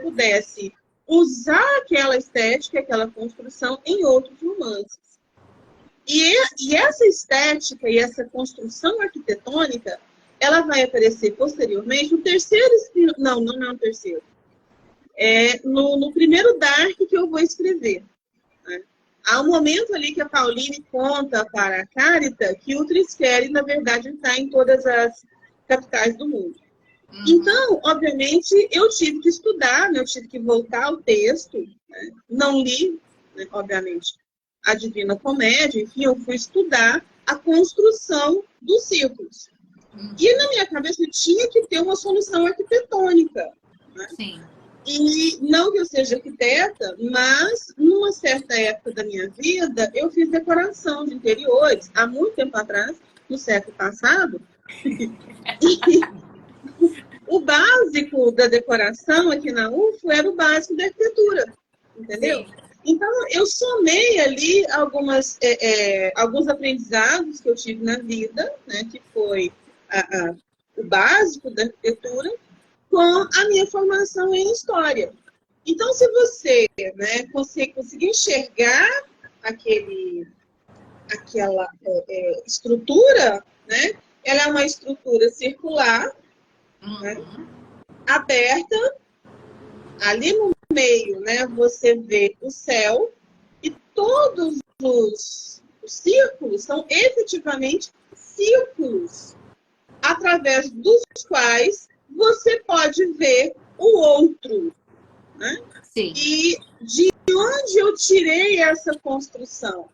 Speaker 3: pudesse usar aquela estética, aquela construção em outros romances. E essa estética e essa construção arquitetônica, ela vai aparecer posteriormente no terceiro... Não é o terceiro. No primeiro Dark que eu vou escrever. Né? Há um momento ali que a Pauline conta para a Carita que o Triskele, na verdade, está em todas as capitais do mundo. Então, obviamente, eu tive que estudar, né? Eu tive que voltar ao texto. Né? Não li, né, obviamente, a Divina Comédia. Enfim, eu fui estudar a construção dos círculos. E na minha cabeça tinha que ter uma solução arquitetônica. Né?
Speaker 1: Sim.
Speaker 3: E não que eu seja arquiteta, mas numa certa época da minha vida, eu fiz decoração de interiores, há muito tempo atrás, no século passado. E o básico da decoração aqui na UFO era o básico da arquitetura, entendeu? Sim. Então, eu somei ali alguns aprendizados que eu tive na vida, né, que foi o básico da arquitetura, com a minha formação em história. Então, se você, né, conseguir enxergar aquela estrutura, né, ela é uma estrutura circular, né, aberta, ali no meio, né, você vê o céu, e todos os círculos são efetivamente círculos, através dos quais você pode ver o outro. Né?
Speaker 1: Sim.
Speaker 3: E de onde eu tirei essa construção?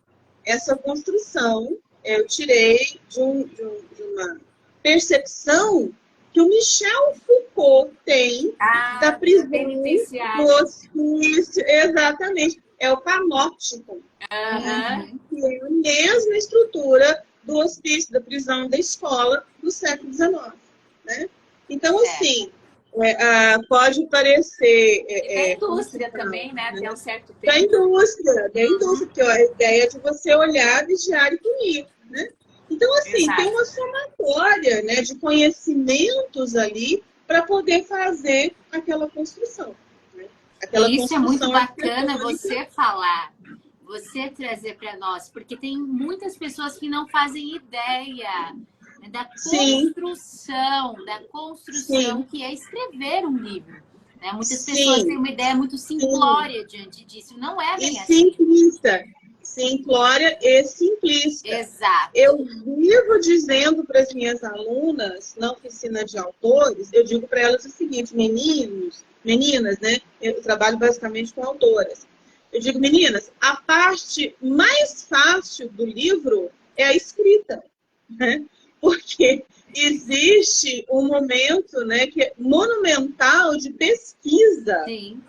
Speaker 3: Essa construção eu tirei de uma percepção que o Michel Foucault tem da prisão do hospício. Exatamente. É o panóptico. Que é a mesma estrutura do hospício, da prisão, da escola do século XIX. Né? Então, assim, pode parecer...
Speaker 2: da indústria também, né? Até um certo tempo.
Speaker 3: Da indústria, porque a ideia é de você olhar, vigiar e punir, né? Então, assim, tem uma somatória, né, de conhecimentos ali para poder fazer aquela construção. Né?
Speaker 1: Isso é muito bacana você falar, você trazer para nós, porque tem muitas pessoas que não fazem ideia da construção, Sim. que é escrever um livro. Né? Muitas pessoas têm uma ideia muito simplória diante disso. Não é bem assim.
Speaker 3: Simplista. Simplória e simplista.
Speaker 1: Exato.
Speaker 3: Eu vivo dizendo para as minhas alunas, na oficina de autores, eu digo para elas o seguinte, meninas, né? Eu trabalho basicamente com autoras. Eu digo, meninas, a parte mais fácil do livro é a escrita, né? Porque existe um momento, né, que é monumental de pesquisa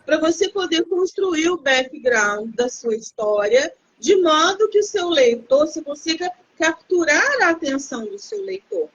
Speaker 3: para você poder construir o background da sua história, de modo que o seu leitor, você consiga capturar a atenção do seu leitor.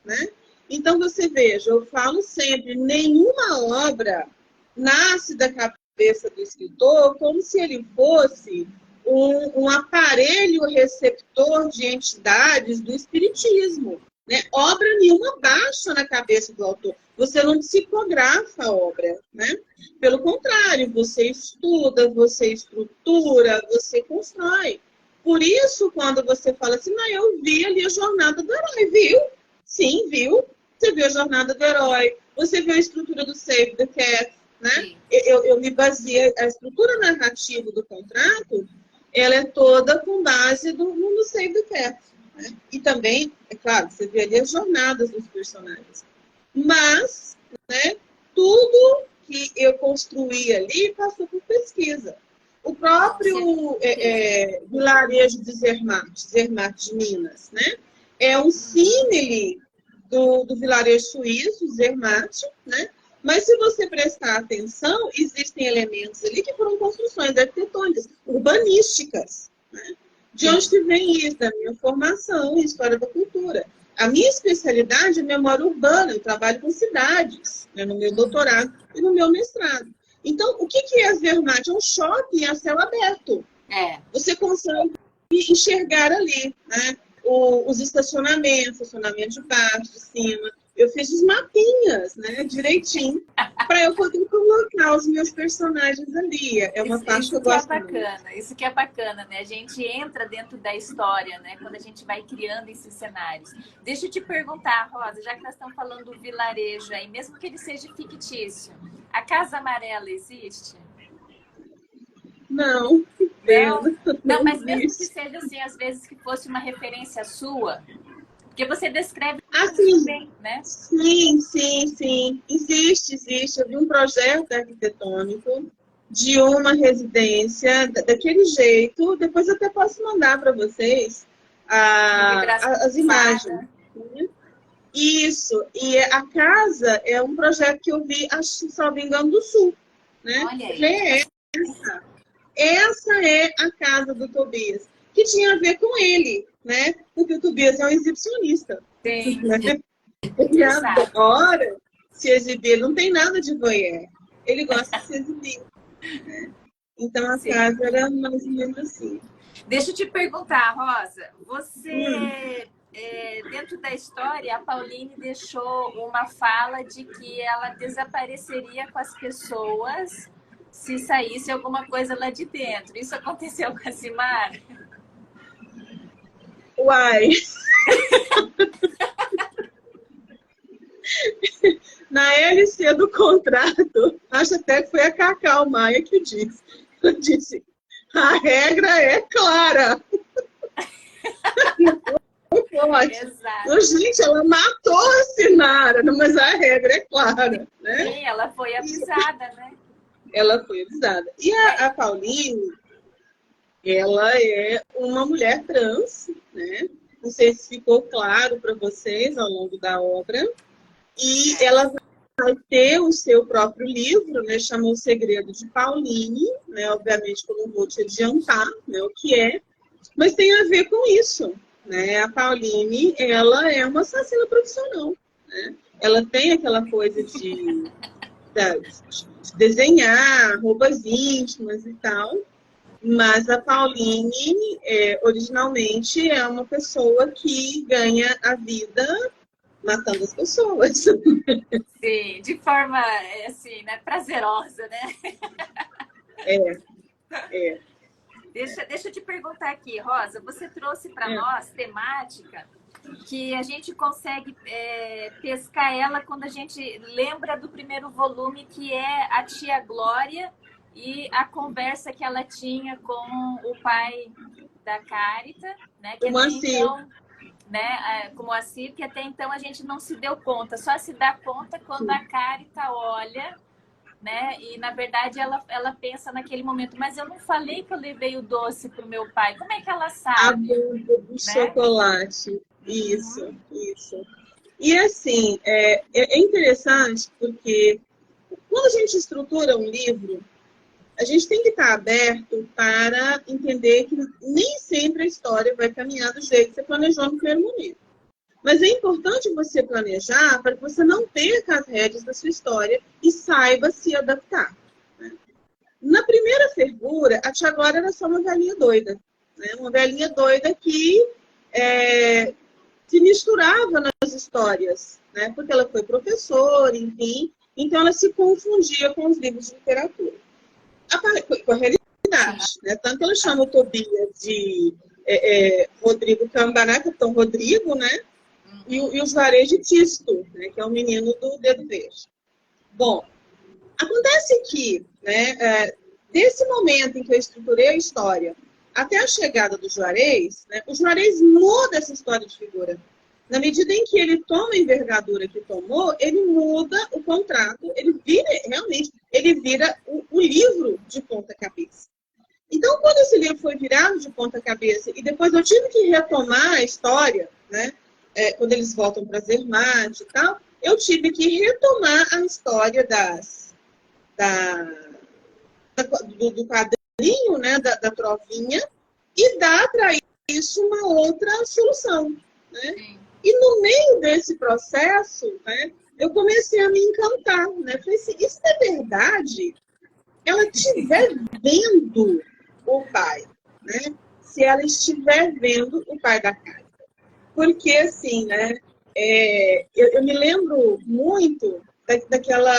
Speaker 3: Né? Então, você veja, eu falo sempre, nenhuma obra nasce da cabeça do escritor como se ele fosse um aparelho receptor de entidades do espiritismo. Né? Obra nenhuma baixa na cabeça do autor. Você não psicografa a obra. Né? Pelo contrário, você estuda, você estrutura, você constrói. Por isso, quando você fala assim, não, eu vi ali a jornada do herói, viu? Sim, viu? Você viu a jornada do herói, você viu a estrutura do Save the Cat, né? Eu me baseei, a estrutura narrativa do contrato, ela é toda com base no Save the Cat. Né? E também, é claro, você vê ali as jornadas dos personagens. Mas, né, tudo que eu construí ali passou por pesquisa. O próprio vilarejo de Zermatt de Minas, né? É um símile do vilarejo suíço, Zermatt, né? Mas se você prestar atenção, existem elementos ali que foram construções arquitetônicas, urbanísticas. Né? De onde que vem isso? Da minha formação em História da Cultura. A minha especialidade é memória urbana, eu trabalho com cidades, né? No meu doutorado e no meu mestrado. Então, o que é Zermatt? É um shopping a céu aberto. Você consegue enxergar ali, né? Os estacionamentos, estacionamento de baixo, de cima. Eu fiz os mapinhas, né, direitinho, para eu poder colocar os meus personagens ali. É uma parte que eu gosto muito.
Speaker 2: Isso que é bacana, né? A gente entra dentro da história, né? Quando a gente vai criando esses cenários. Deixa eu te perguntar, Rosa, já que nós estamos falando do vilarejo aí, mesmo que ele seja fictício, a Casa Amarela existe?
Speaker 3: Não.
Speaker 2: Não, mas mesmo que seja assim, às vezes que fosse uma referência sua, porque você descreve
Speaker 3: assim,
Speaker 2: bem, né?
Speaker 3: Sim. Existe. Eu vi um projeto arquitetônico de uma residência daquele jeito. Depois eu até posso mandar para vocês as imagens. Isso. E a casa é um projeto que eu vi, acho, se não me engano, do Sul. Né?
Speaker 2: Olha aí.
Speaker 3: Essa é a casa do Tobias, que tinha a ver com ele, né? Porque o Tobias é um exibicionista.
Speaker 2: Sim.
Speaker 3: Né? Ele adora se exibir, não tem nada de voyeur. Ele gosta de se exibir. Né? Então a casa era mais ou menos assim.
Speaker 2: Deixa eu te perguntar, Rosa, você, dentro da história, a Pauline deixou uma fala de que ela desapareceria com as pessoas se saísse alguma coisa lá de dentro. Isso aconteceu com a Simara?
Speaker 3: Uai! Na LC do contrato, acho até que foi a Cacau Maia que disse. Ela disse, a regra é clara. Exato. Gente, ela matou a Sinara, mas a regra é clara. Né?
Speaker 2: Sim, ela foi avisada, né?
Speaker 3: Ela foi avisada. E a Pauline, ela é uma mulher trans, né? Não sei se ficou claro para vocês ao longo da obra. E ela vai ter o seu próprio livro, né? Chama O Segredo de Pauline, né? Obviamente que eu não vou te adiantar, né, o que é, mas tem a ver com isso, né? A Pauline, ela é uma assassina profissional, né? Ela tem aquela coisa de desenhar roupas íntimas e tal, mas a Pauline, originalmente, é uma pessoa que ganha a vida matando as pessoas.
Speaker 2: Sim, de forma, assim, né, prazerosa, né? Deixa eu te perguntar aqui, Rosa, você trouxe para nós temática que a gente consegue pescar ela quando a gente lembra do primeiro volume, que é a tia Glória e a conversa que ela tinha com o pai da Cárita, né? Que até então, né, como assim, que até então a gente não se deu conta, só se dá conta quando a Cárita olha, né? E na verdade ela pensa naquele momento, mas eu não falei que eu levei o doce pro meu pai, como é que ela sabe?
Speaker 3: A bunda do chocolate. Isso. E assim, é interessante porque quando a gente estrutura um livro, a gente tem que estar aberto para entender que nem sempre a história vai caminhar do jeito que você planejou no primeiro momento. Mas é importante você planejar para que você não perca as rédeas da sua história e saiba se adaptar. Né? Na primeira fervura, a tia Glória era só uma velhinha doida. Né? Uma velhinha doida que se misturava nas histórias, né? Porque ela foi professora, enfim. Então, ela se confundia com os livros de literatura. Com a realidade. Né? Tanto que ela chama o Tobias de Rodrigo Cambará, Capitão Rodrigo, né? E o Juarez de Tisto, né? Que é o menino do Dedo Verde. Bom, acontece que, né, desse momento em que eu estruturei a história até a chegada do Juarez, né, o Juarez muda essa história de figura. Na medida em que ele toma a envergadura que tomou, ele muda o contrato, ele vira o livro de ponta cabeça. Então, quando esse livro foi virado de ponta cabeça, e depois eu tive que retomar a história, né, quando eles voltam para Zermatt e tal, eu tive que retomar a história do quadrinho, né, da Trovinha, e dar para isso uma outra solução. Né? E no meio desse processo, né, eu comecei a me encantar. Né? Falei assim, isso é verdade? Ela estiver vendo o pai, né? Se ela estiver vendo o pai da casa. Porque, assim, né, eu me lembro muito daquela...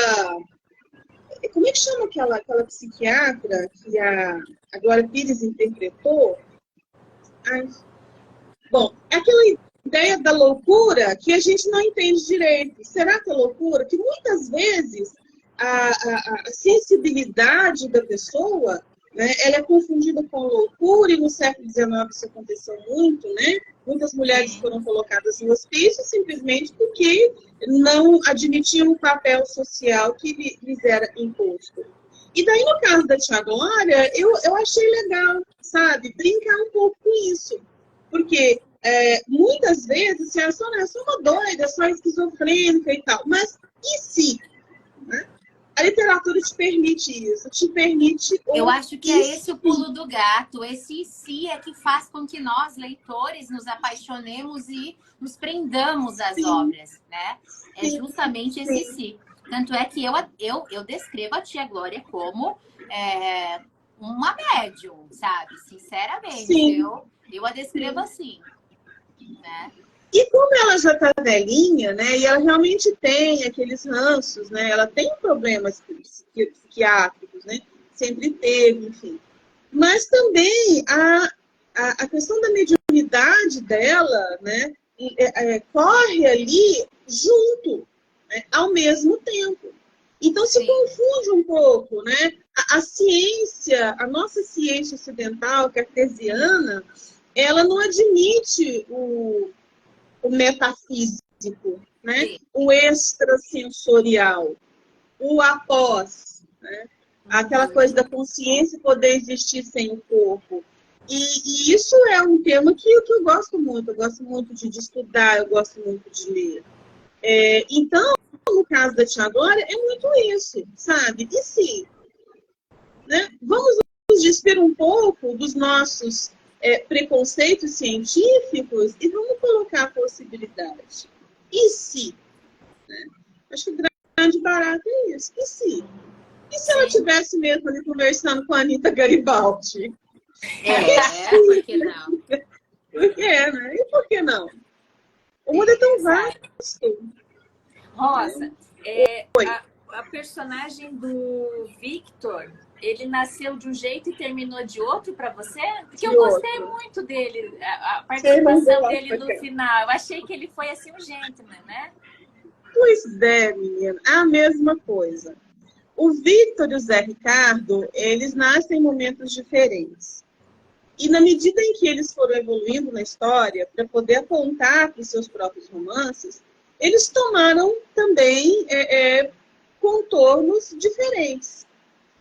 Speaker 3: Como é que chama aquela psiquiatra que a Glória Pires interpretou? Ai, bom, aquela ideia da loucura que a gente não entende direito. Será que é loucura? Que muitas vezes a sensibilidade da pessoa, né, ela é confundida com loucura, e no século XIX isso aconteceu muito, né? Muitas mulheres foram colocadas no hospício simplesmente porque não admitiam o papel social que lhes era imposto. E daí, no caso da tia Glória, eu achei legal, sabe? Brincar um pouco com isso. Porque muitas vezes assim, é só uma doida, só esquizofrênica e tal. Mas e se? Né? A literatura te permite isso, te permite...
Speaker 1: Eu acho que é esse o pulo do gato. Esse e se é que faz com que nós, leitores, nos apaixonemos e nos prendamos às obras, né? É justamente esse si. Tanto é que eu descrevo a tia Glória como uma médium, sabe? Sinceramente, eu a descrevo assim, né?
Speaker 3: E como ela já está velhinha, né? E ela realmente tem aqueles ranços, né? Ela tem problemas psiquiátricos, né? Sempre teve, enfim. Mas também a questão da mediunidade dela, né? Corre ali junto, né? Ao mesmo tempo. Então se confunde um pouco, né? A ciência, a nossa ciência ocidental, cartesiana, ela não admite o metafísico, né? O extrasensorial, o após, né? Aquela coisa da consciência poder existir sem o corpo. E isso é um tema que eu gosto muito. Eu gosto muito de estudar, eu gosto muito de ler. Então, no caso da tia Glória, é muito isso, sabe? E se? Né? Vamos nos despir um pouco dos nossos preconceitos científicos e vamos colocar a possibilidade. E se? Né? Acho que o grande barato é isso. E se? E se ela estivesse mesmo ali conversando com a Anitta Garibaldi?
Speaker 2: Por que não?
Speaker 3: Por quê, né? E por que não? O mundo é tão vasto.
Speaker 2: Rosa, a personagem do Victor, ele nasceu de um jeito e terminou de outro para você? Porque eu gostei muito dele, a participação dele no final. Eu achei que ele foi assim um gentleman, né?
Speaker 3: Pois é, menina, a mesma coisa. O Victor e o Zé Ricardo, eles nascem em momentos diferentes. E na medida em que eles foram evoluindo na história, para poder apontar para os seus próprios romances, eles tomaram também contornos diferentes.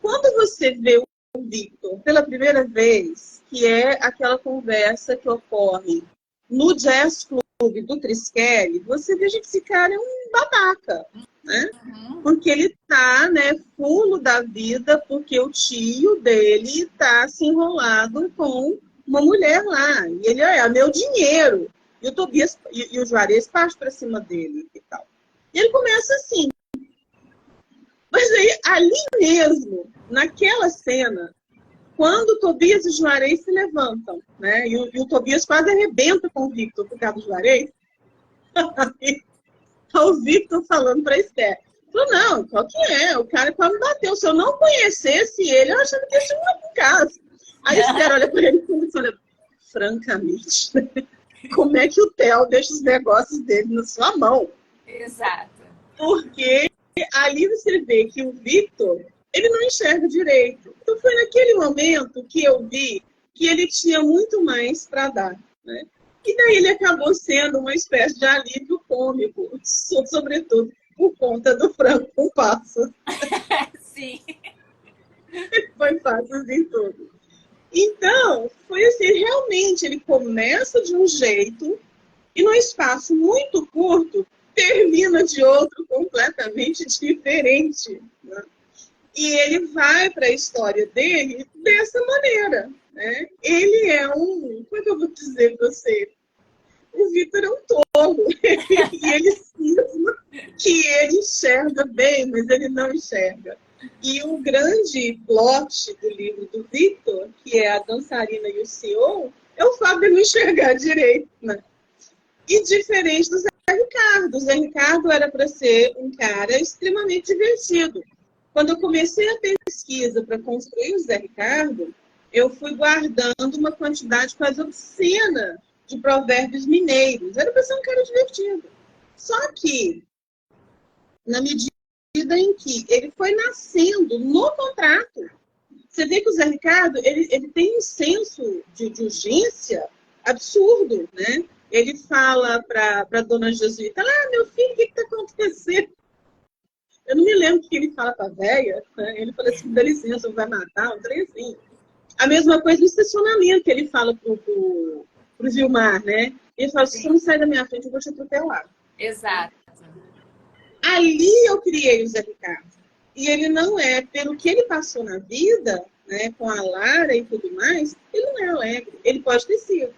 Speaker 3: Quando você vê o Victor pela primeira vez, que é aquela conversa que ocorre no Jazz Club do Triskelly, você vê que esse cara é um babaca, né? Porque ele tá, né, fulo da vida, porque o tio dele tá se enrolado com uma mulher lá. E ele, é meu dinheiro. E o Tobias e o Juarez partem para cima dele e tal. E ele começa assim. Mas aí, ali mesmo, naquela cena, quando o Tobias e o Juarez se levantam, né? E o Tobias quase arrebenta com o Victor por causa do Juarez. Tá o Victor falando para a Esther. Falou, não, qual que é? O cara quase me bateu. Se eu não conhecesse ele, eu achava que ia ser uma casa. Aí a Esther olha para ele e fala, francamente, como é que o Theo deixa os negócios dele na sua mão?
Speaker 2: Exato.
Speaker 3: Porque ali você vê que o Victor, ele não enxerga direito. Então foi naquele momento que eu vi que ele tinha muito mais para dar, né? E daí ele acabou sendo uma espécie de alívio cômico, sobretudo por conta do frango com passas.
Speaker 2: Sim.
Speaker 3: Foi passas em tudo. Então, foi assim, realmente ele começa de um jeito e num espaço muito curto termina de outro completamente diferente, né? E ele vai para a história dele dessa maneira, né? Ele é como é que eu vou dizer para você? O Victor é um tolo. E ele cisma que ele enxerga bem, mas ele não enxerga. E o grande plot do livro do Victor, que é a dançarina e o CEO, é o fato de ele não enxergar direito, né? E diferente do Zé Ricardo. O Zé Ricardo era para ser um cara extremamente divertido. Quando eu comecei a pesquisa para construir o Zé Ricardo, eu fui guardando uma quantidade quase obscena de provérbios mineiros. Era para ser um cara divertido. Só que, na medida em que ele foi nascendo no contrato, você vê que o Zé Ricardo ele tem um senso de urgência absurdo, né? Ele fala para a dona Jesuíta, meu filho, o que está acontecendo? Eu não me lembro o que ele fala para a véia, né? Ele fala assim, dá licença, vai matar, um trem assim. A mesma coisa no estacionamento, que ele fala pro Gilmar, né? Ele fala, se você não sair da minha frente, eu vou te atropelar.
Speaker 2: Exato.
Speaker 3: Ali eu criei o Zé Ricardo. E ele não é, pelo que ele passou na vida, né, com a Lara e tudo mais, ele não é alegre. Ele pode ter sido.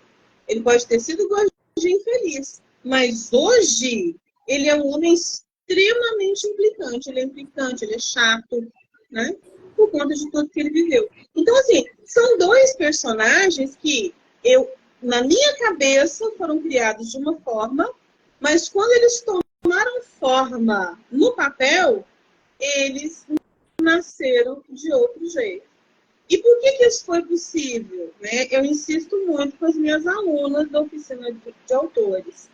Speaker 3: Ele pode ter sido gordinho infeliz. Mas hoje, ele é um homem extremamente implicante. Ele é implicante, ele é chato, né? Por conta de tudo que ele viveu. Então, assim, são dois personagens que na minha cabeça, foram criados de uma forma, mas quando eles tomaram forma no papel, eles nasceram de outro jeito. E por que isso foi possível? Né? Eu insisto muito com as minhas alunas da oficina de autores.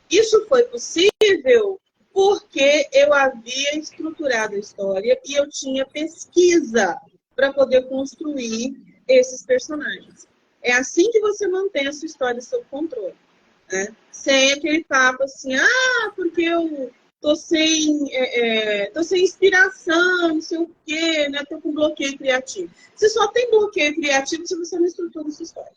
Speaker 3: Isso foi possível porque eu havia estruturado a história e eu tinha pesquisa para poder construir esses personagens. É assim que você mantém a sua história sob controle, né? Sem aquele papo assim, porque eu tô sem inspiração, não sei o quê, né? Tô com bloqueio criativo. Você só tem bloqueio criativo se você não estrutura a sua história,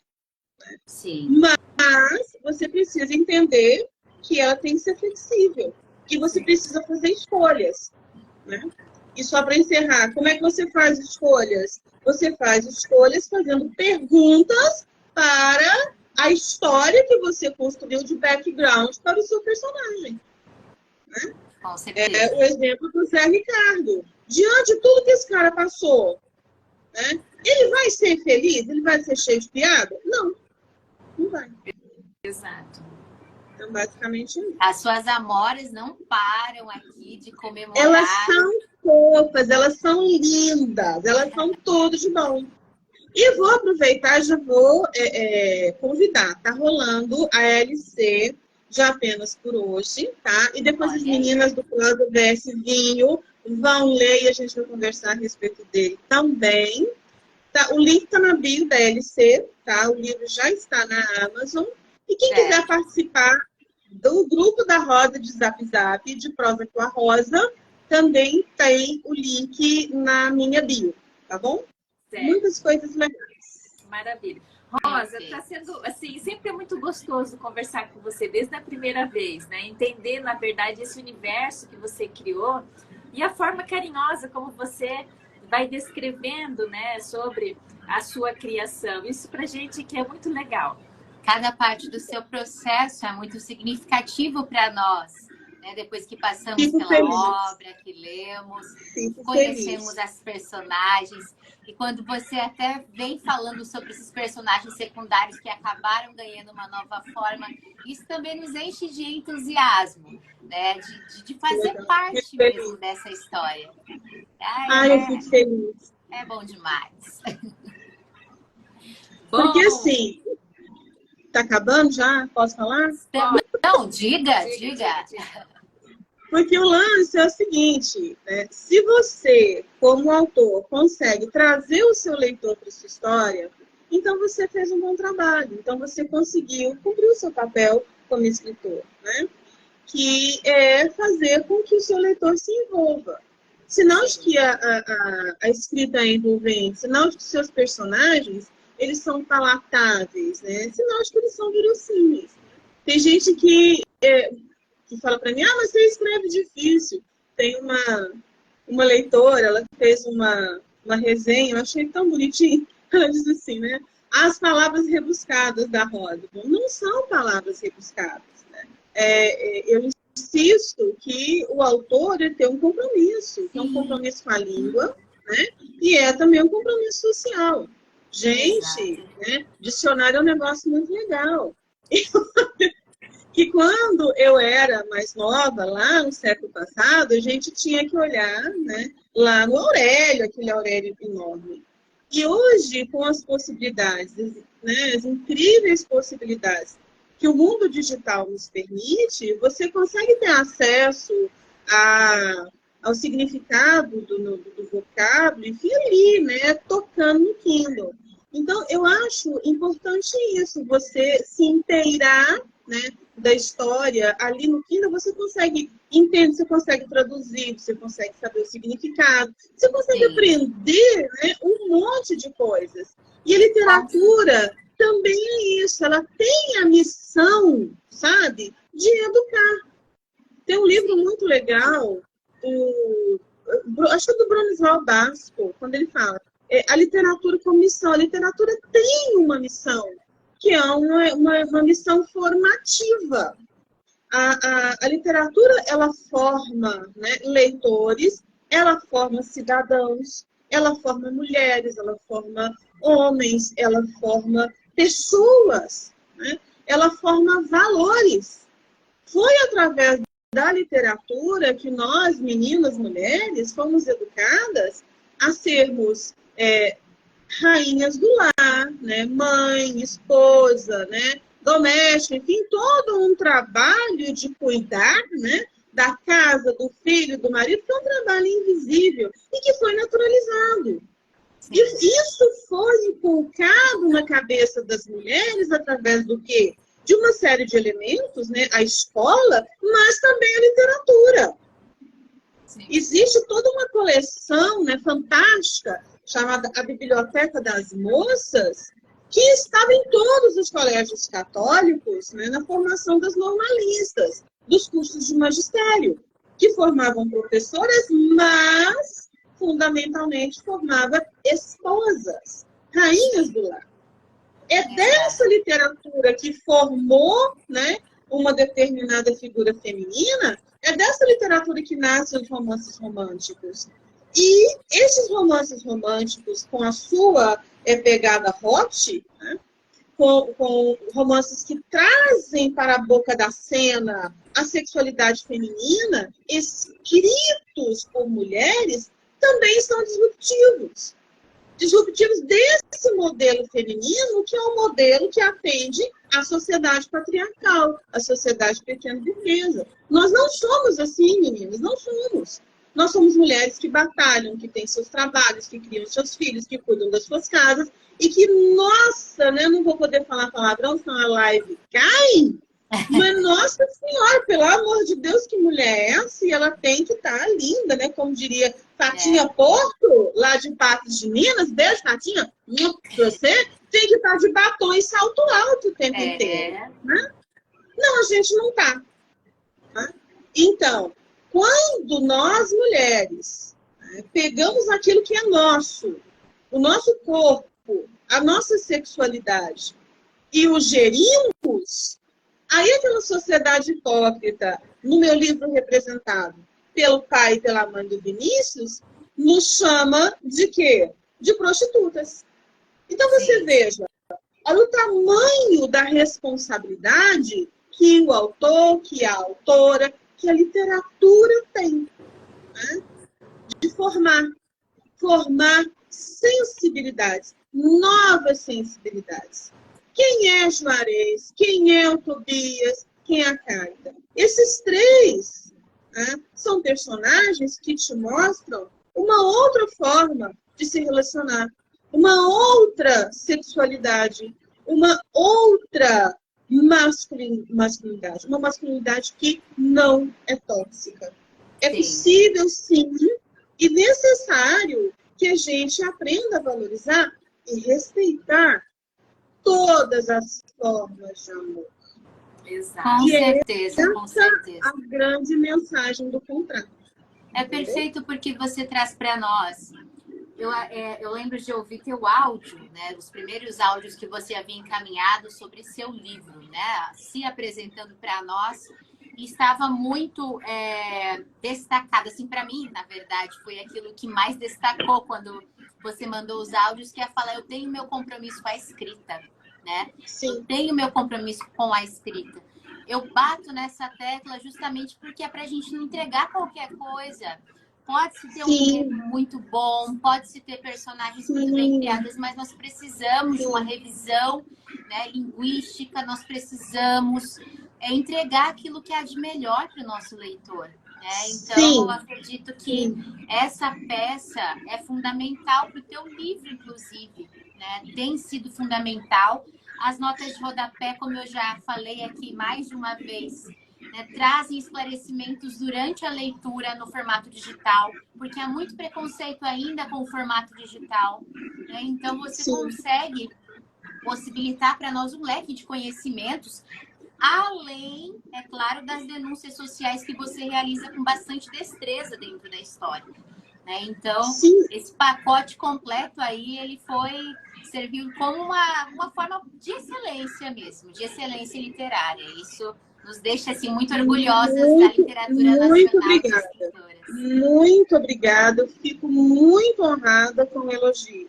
Speaker 3: né?
Speaker 1: Sim.
Speaker 3: Mas você precisa entender que ela tem que ser flexível. E você precisa fazer escolhas, né? E só para encerrar, como é que você faz escolhas? Você faz escolhas fazendo perguntas para a história que você construiu de background para o seu personagem. Né?
Speaker 1: Com certeza.
Speaker 3: É o exemplo do Zé Ricardo. Diante de tudo que esse cara passou, né? Ele vai ser feliz? Ele vai ser cheio de piada? Não, não vai.
Speaker 2: Exato.
Speaker 3: Então, basicamente, isso.
Speaker 1: As suas amoras não param aqui de comemorar.
Speaker 3: Elas são fofas, elas são lindas, elas são tudo de bom. E vou aproveitar, já vou convidar. Tá rolando a LC de Apenas por Hoje, tá? E depois as meninas do Clube VS Vinho vão ler e a gente vai conversar a respeito dele também. Tá? O link tá na bio da LC, tá? O livro já está na Amazon. E quem quiser participar do grupo da Roda de Zap Zap, de Prosa com a Rosa, também tem o link na minha bio, tá bom?
Speaker 2: Certo.
Speaker 3: Muitas coisas legais.
Speaker 2: Maravilha. Rosa, está sendo, assim, sempre é muito gostoso conversar com você desde a primeira vez, né? Entender, na verdade, esse universo que você criou e a forma carinhosa como você vai descrevendo, né, sobre a sua criação. Isso pra gente que é muito legal.
Speaker 1: Cada parte do seu processo é muito significativo para nós, né? Depois que passamos
Speaker 3: Fico
Speaker 1: pela
Speaker 3: feliz.
Speaker 1: obra, que lemos,
Speaker 3: Fico
Speaker 1: conhecemos
Speaker 3: feliz.
Speaker 1: as personagens. E quando você até vem falando sobre esses personagens secundários que acabaram ganhando uma nova forma, isso também nos enche de entusiasmo, né? De fazer parte mesmo dessa história.
Speaker 3: Eu fico feliz.
Speaker 1: É bom demais.
Speaker 3: Porque assim, tá acabando já? Posso falar?
Speaker 1: Não, diga.
Speaker 3: Porque o lance é o seguinte, né? Se você, como autor, consegue trazer o seu leitor para sua história, então você fez um bom trabalho. Então você conseguiu cumprir o seu papel como escritor, né? Que é fazer com que o seu leitor se envolva. Sinal de que a escrita é envolvente, sinal de que seus personagens eles são palatáveis, né? Sinal de que eles são verossímeis. Tem gente que fala para mim, mas você escreve difícil. Tem uma leitora, ela fez uma resenha, eu achei tão bonitinho. Ela diz assim, né? As palavras rebuscadas da Rodman não são palavras rebuscadas, né? Eu insisto que o autor tem um compromisso, que é um compromisso com a língua, né? E é também um compromisso social. Gente, né? Dicionário é um negócio muito legal. Que quando eu era mais nova, lá no século passado, a gente tinha que olhar, né, lá no Aurélio, aquele Aurélio enorme. E hoje, com as possibilidades, né, as incríveis possibilidades que o mundo digital nos permite, você consegue ter acesso ao significado do vocábulo, enfim, ali, né, tocando no Kindle. Então, eu acho importante isso, você se inteirar, né, da história ali no Kindle, você consegue entender, você consegue traduzir, você consegue saber o significado, você consegue aprender, né, um monte de coisas. E a literatura também é isso, ela tem a missão, sabe, de educar. Tem um livro muito legal, acho que é do Bronislau Basco, quando ele fala a literatura como missão. A literatura tem uma missão, que é uma missão formativa. A literatura, ela forma, né, leitores, ela forma cidadãos, ela forma mulheres, ela forma homens, ela forma pessoas, né? Ela forma valores. Foi através da literatura que nós, meninas, mulheres, fomos educadas a sermos rainhas do lar, né? Mãe, esposa, né? Doméstica, enfim, todo um trabalho de cuidar, né? Da casa, do filho, do marido, que é um trabalho invisível e que foi naturalizado. E isso foi inculcado na cabeça das mulheres através do quê? De uma série de elementos, né? A escola, mas também a literatura. Sim. Existe toda uma coleção, né, fantástica, chamada A Biblioteca das Moças, que estava em todos os colégios católicos, né, na formação das normalistas, dos cursos de magistério, que formavam professoras, mas, fundamentalmente, formava esposas, rainhas do lar. É dessa literatura que formou, né, uma determinada figura feminina, é dessa literatura que nascem os romances românticos. E esses romances românticos, com a sua pegada hot, né, com romances que trazem para a boca da cena a sexualidade feminina, escritos por mulheres, também são disruptivos. Disruptivos desse modelo feminino, que é um modelo que atende à sociedade patriarcal, à sociedade pequeno-burguesa. Nós não somos assim, meninas, não somos. Nós somos mulheres que batalham, que têm seus trabalhos, que criam seus filhos, que cuidam das suas casas, e que, nossa, né, não vou poder falar palavrão, senão a live cai, mas, nossa senhora, pelo amor de Deus, que mulher é essa? E ela tem que estar linda, né? Como diria Tatinha Porto, lá de Patos de Minas. Beijo, Tatinha. Você tem que estar de batom e salto alto o tempo inteiro. Né? Não, a gente não está. Né? Então, quando nós, mulheres, né, pegamos aquilo que é nosso, o nosso corpo, a nossa sexualidade, e o gerimos, aí aquela sociedade hipócrita, no meu livro representado pelo pai e pela mãe do Vinícius, nos chama de quê? De prostitutas. Então você veja, olha o tamanho da responsabilidade que o autor, que a autora, que a literatura tem, né? De formar sensibilidades, novas sensibilidades. Quem é Juarez? Quem é o Tobias? Quem é a Carta? Esses três, né, são personagens que te mostram uma outra forma de se relacionar, uma outra sexualidade, uma outra masculinidade, uma masculinidade que não é tóxica. É possível, sim, e necessário que a gente aprenda a valorizar e respeitar todas as formas de amor.
Speaker 1: Exato. Com certeza, com certeza.
Speaker 3: A grande mensagem do contrato.
Speaker 1: É perfeito porque você traz para nós. Eu lembro de ouvir teu áudio, né? Os primeiros áudios que você havia encaminhado sobre seu livro, né? Se apresentando para nós. E estava muito destacado. Assim, para mim, na verdade, foi aquilo que mais destacou quando você mandou os áudios, que é falar, eu tenho meu compromisso com a escrita, né?
Speaker 3: Sim.
Speaker 1: Eu tenho meu compromisso com a escrita. Eu bato nessa tecla justamente porque é para a gente não entregar qualquer coisa. Pode-se ter um livro muito bom, pode-se ter personagens muito bem criadas, mas nós precisamos de uma revisão, né, linguística, nós precisamos entregar aquilo que há de melhor para o nosso leitor. Né? Então, eu acredito que essa peça é fundamental para o teu livro, inclusive. Né? Tem sido fundamental. As notas de rodapé, como eu já falei aqui mais de uma vez, né, trazem esclarecimentos durante a leitura no formato digital, porque há muito preconceito ainda com o formato digital. Né? Então, você consegue possibilitar para nós um leque de conhecimentos, além, é claro, das denúncias sociais que você realiza com bastante destreza dentro da história. Né? Então, esse pacote completo aí, ele serviu como uma forma de excelência mesmo, de excelência literária. Isso nos deixa assim, muito orgulhosas da literatura nacional.
Speaker 3: Muito obrigada. Muito obrigada. Eu fico muito honrada com o elogio.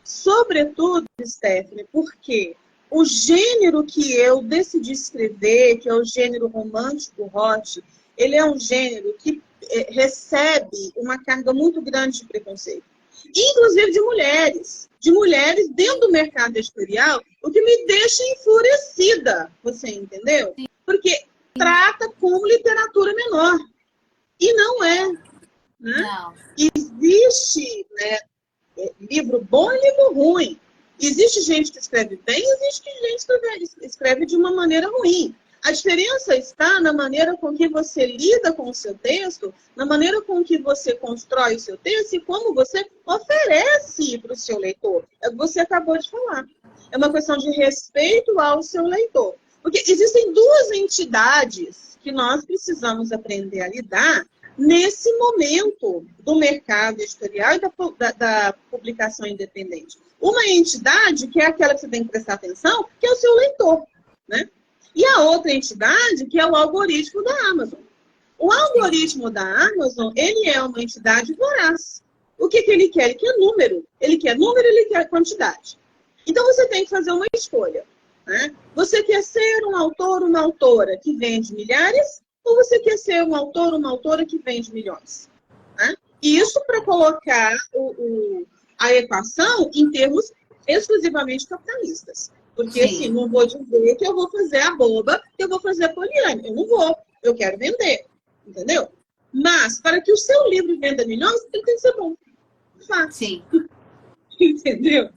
Speaker 3: Sobretudo, Stephanie, porque o gênero que eu decidi escrever, que é o gênero romântico hot, ele é um gênero que recebe uma carga muito grande de preconceito. Inclusive de mulheres dentro do mercado editorial, o que me deixa enfurecida, você entendeu? Porque trata como literatura menor. E não é. Né?
Speaker 1: Não.
Speaker 3: Existe, né, livro bom e livro ruim. Existe gente que escreve bem, existe gente que escreve de uma maneira ruim. A diferença está na maneira com que você lida com o seu texto, na maneira com que você constrói o seu texto e como você oferece para o seu leitor. É o que você acabou de falar. É uma questão de respeito ao seu leitor. Porque existem duas entidades que nós precisamos aprender a lidar nesse momento do mercado editorial e da publicação independente. Uma entidade, que é aquela que você tem que prestar atenção, que é o seu leitor, né? E a outra entidade, que é o algoritmo da Amazon. O algoritmo da Amazon, ele é uma entidade voraz. O que ele quer? Ele quer número. Ele quer quantidade. Então, você tem que fazer uma escolha. Né? Você quer ser um autor, uma autora que vende milhares, ou você quer ser um autor, uma autora que vende milhões? Né? E isso para colocar a equação em termos exclusivamente capitalistas. Porque, assim, não vou dizer que eu vou fazer a boba, que eu vou fazer a poliana. Eu não vou. Eu quero vender. Entendeu? Mas, para que o seu livro venda milhões, ele tem que ser bom. Fácil.
Speaker 1: Sim.
Speaker 3: Entendeu?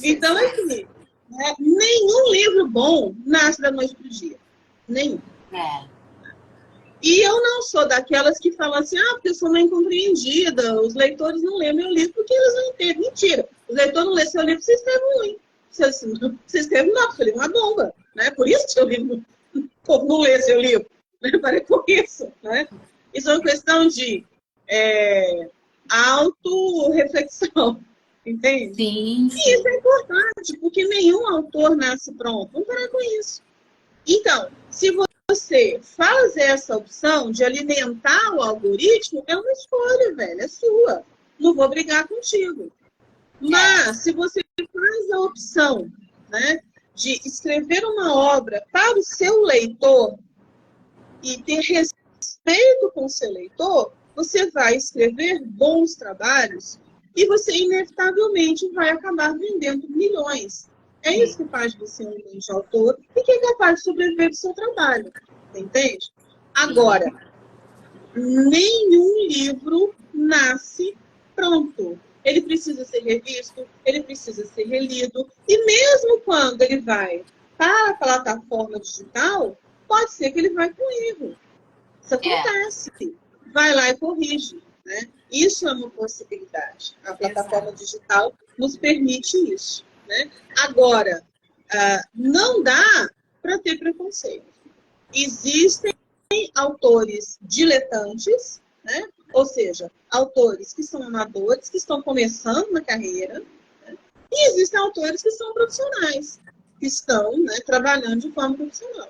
Speaker 3: Então, assim, né, nenhum livro bom nasce da noite para o dia. Nenhum. E eu não sou daquelas que falam assim, porque eu sou uma incompreendida, os leitores não lêem meu livro porque eles não entendem. Mentira. O leitor não lê seu livro, você escreve ruim. Você escreve não, porque seu livro é uma bomba. Né? Por isso que seu livro, o povo não lê seu livro. Né? Para com isso. Né? Isso é uma questão de autorreflexão. Entende?
Speaker 1: Sim.
Speaker 3: E isso é importante, porque nenhum autor nasce pronto. Vamos parar com isso. Então, se você faz essa opção de alimentar o algoritmo, é uma escolha, velho, é sua. Não vou brigar contigo. Mas, se você faz a opção, né, de escrever uma obra para o seu leitor e ter respeito com o seu leitor, você vai escrever bons trabalhos e você, inevitavelmente, vai acabar vendendo milhões. É isso que faz de você um grande autor e que é capaz de sobreviver do seu trabalho. Entende? Agora, nenhum livro nasce pronto. Ele precisa ser revisto, ele precisa ser relido. E mesmo quando ele vai para a plataforma digital, pode ser que ele vai com erro. Isso acontece. Vai lá e corrige. Né? Isso é uma possibilidade. A plataforma digital nos permite isso. Né? Agora, não dá para ter preconceito. Existem autores diletantes, né? Ou seja, autores que são amadores, que estão começando na carreira, né? E existem autores que são profissionais, que estão, né, trabalhando de forma profissional.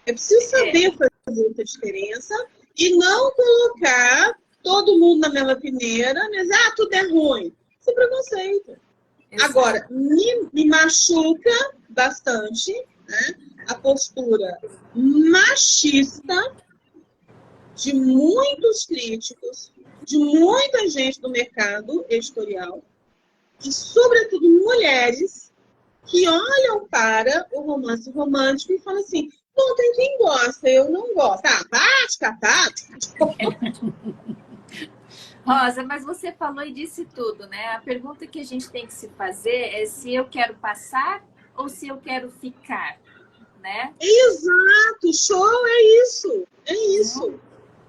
Speaker 3: É preciso saber fazer essa diferença e não colocar todo mundo na mesma peneira, mas tudo é ruim. Isso é preconceito. Exato. Agora, me machuca bastante, né, a postura machista de muitos críticos, de muita gente do mercado editorial, e, sobretudo, mulheres que olham para o romance romântico e falam assim, bom, tem quem gosta, eu não gosto. Vai te catar.
Speaker 2: Rosa, mas você falou e disse tudo, né? A pergunta que a gente tem que se fazer é se eu quero passar ou se eu quero ficar, né?
Speaker 3: Exato, show, é isso,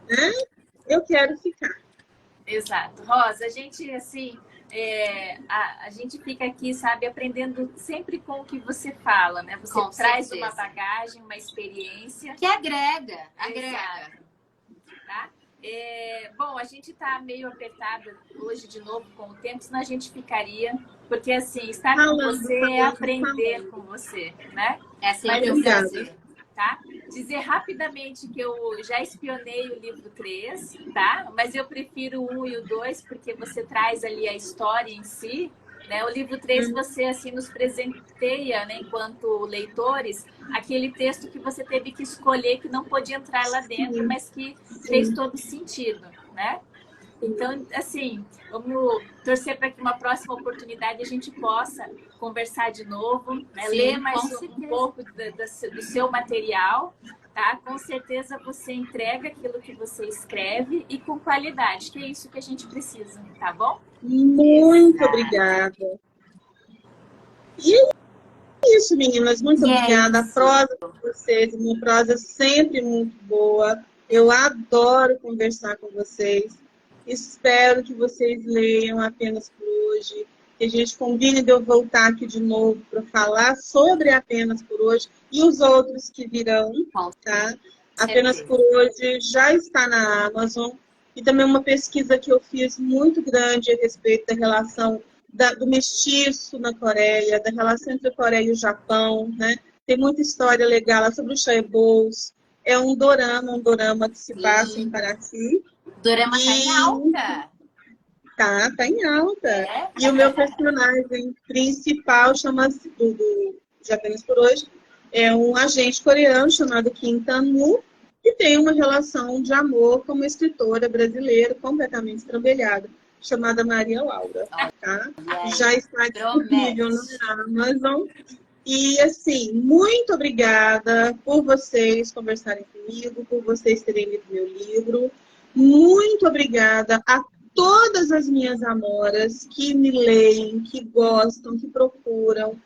Speaker 3: né? Eu quero ficar.
Speaker 2: Exato. Rosa, a gente, assim, a gente fica aqui, sabe, aprendendo sempre com o que você fala, né? Você
Speaker 1: com
Speaker 2: traz
Speaker 1: certeza.
Speaker 2: uma bagagem, uma experiência.
Speaker 1: Que agrega.
Speaker 2: Tá? Bom, a gente está meio apertada hoje de novo com o tempo, senão a gente ficaria, porque assim, estar com você é aprender com você, né?
Speaker 1: É sempre um prazer.
Speaker 2: Tá? Dizer rapidamente que eu já espionei o livro 3, tá? Mas eu prefiro o 1 e o 2, porque você traz ali a história em si, né? O livro 3 você assim nos presenteia, né, enquanto leitores, aquele texto que você teve que escolher, que não podia entrar lá dentro, mas que fez todo sentido, né? Então, assim, vamos torcer para que uma próxima oportunidade a gente possa conversar de novo, né? Ler mais um pouco do seu material, tá? Com certeza você entrega aquilo que você escreve e com qualidade, que é isso que a gente precisa, tá bom?
Speaker 3: Muito obrigada. E é isso, meninas. Muito obrigada. A prosa de vocês, minha prosa é sempre muito boa. Eu adoro conversar com vocês. Espero que vocês leiam Apenas por Hoje. Que a gente combine de eu voltar aqui de novo para falar sobre Apenas por Hoje e os outros que virão, tá? Apenas por Hoje já está na Amazon. E também uma pesquisa que eu fiz muito grande a respeito da relação do mestiço na Coreia, da relação entre a Coreia e o Japão, né? Tem muita história legal lá sobre o chaebols. É um dorama que se passa em Paraty.
Speaker 1: O dorama tá em alta.
Speaker 3: Tá em alta. E o meu personagem principal chama-se, de Apenas por Hoje, é um agente coreano chamado Kim Tan-woo, que tem uma relação de amor com uma escritora brasileira completamente estrambelhada, chamada Maria Laura. Tá? Já está disponível na Amazon. E, assim, muito obrigada por vocês conversarem comigo, por vocês terem lido meu livro. Muito obrigada a todas as minhas amoras que me leem, que gostam, que procuram,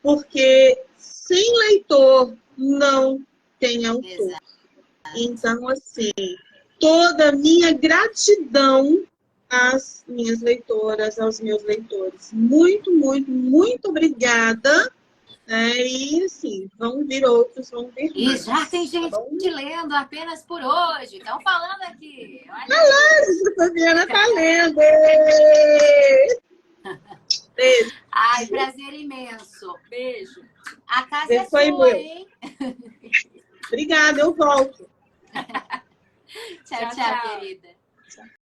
Speaker 3: porque sem leitor não tem autor. Exato. Então, assim, toda a minha gratidão às minhas leitoras, aos meus leitores. Muito, muito, muito obrigada. E, assim, vão vir outros, vão vir mais.
Speaker 1: E já tem gente lendo Apenas por Hoje. Estão falando aqui.
Speaker 3: Olha, a Fabiana tá lendo. Beijo.
Speaker 1: Prazer imenso.
Speaker 2: Beijo.
Speaker 1: A casa é sua, hein?
Speaker 3: Obrigada, eu volto.
Speaker 1: Tchau, tchau, querida.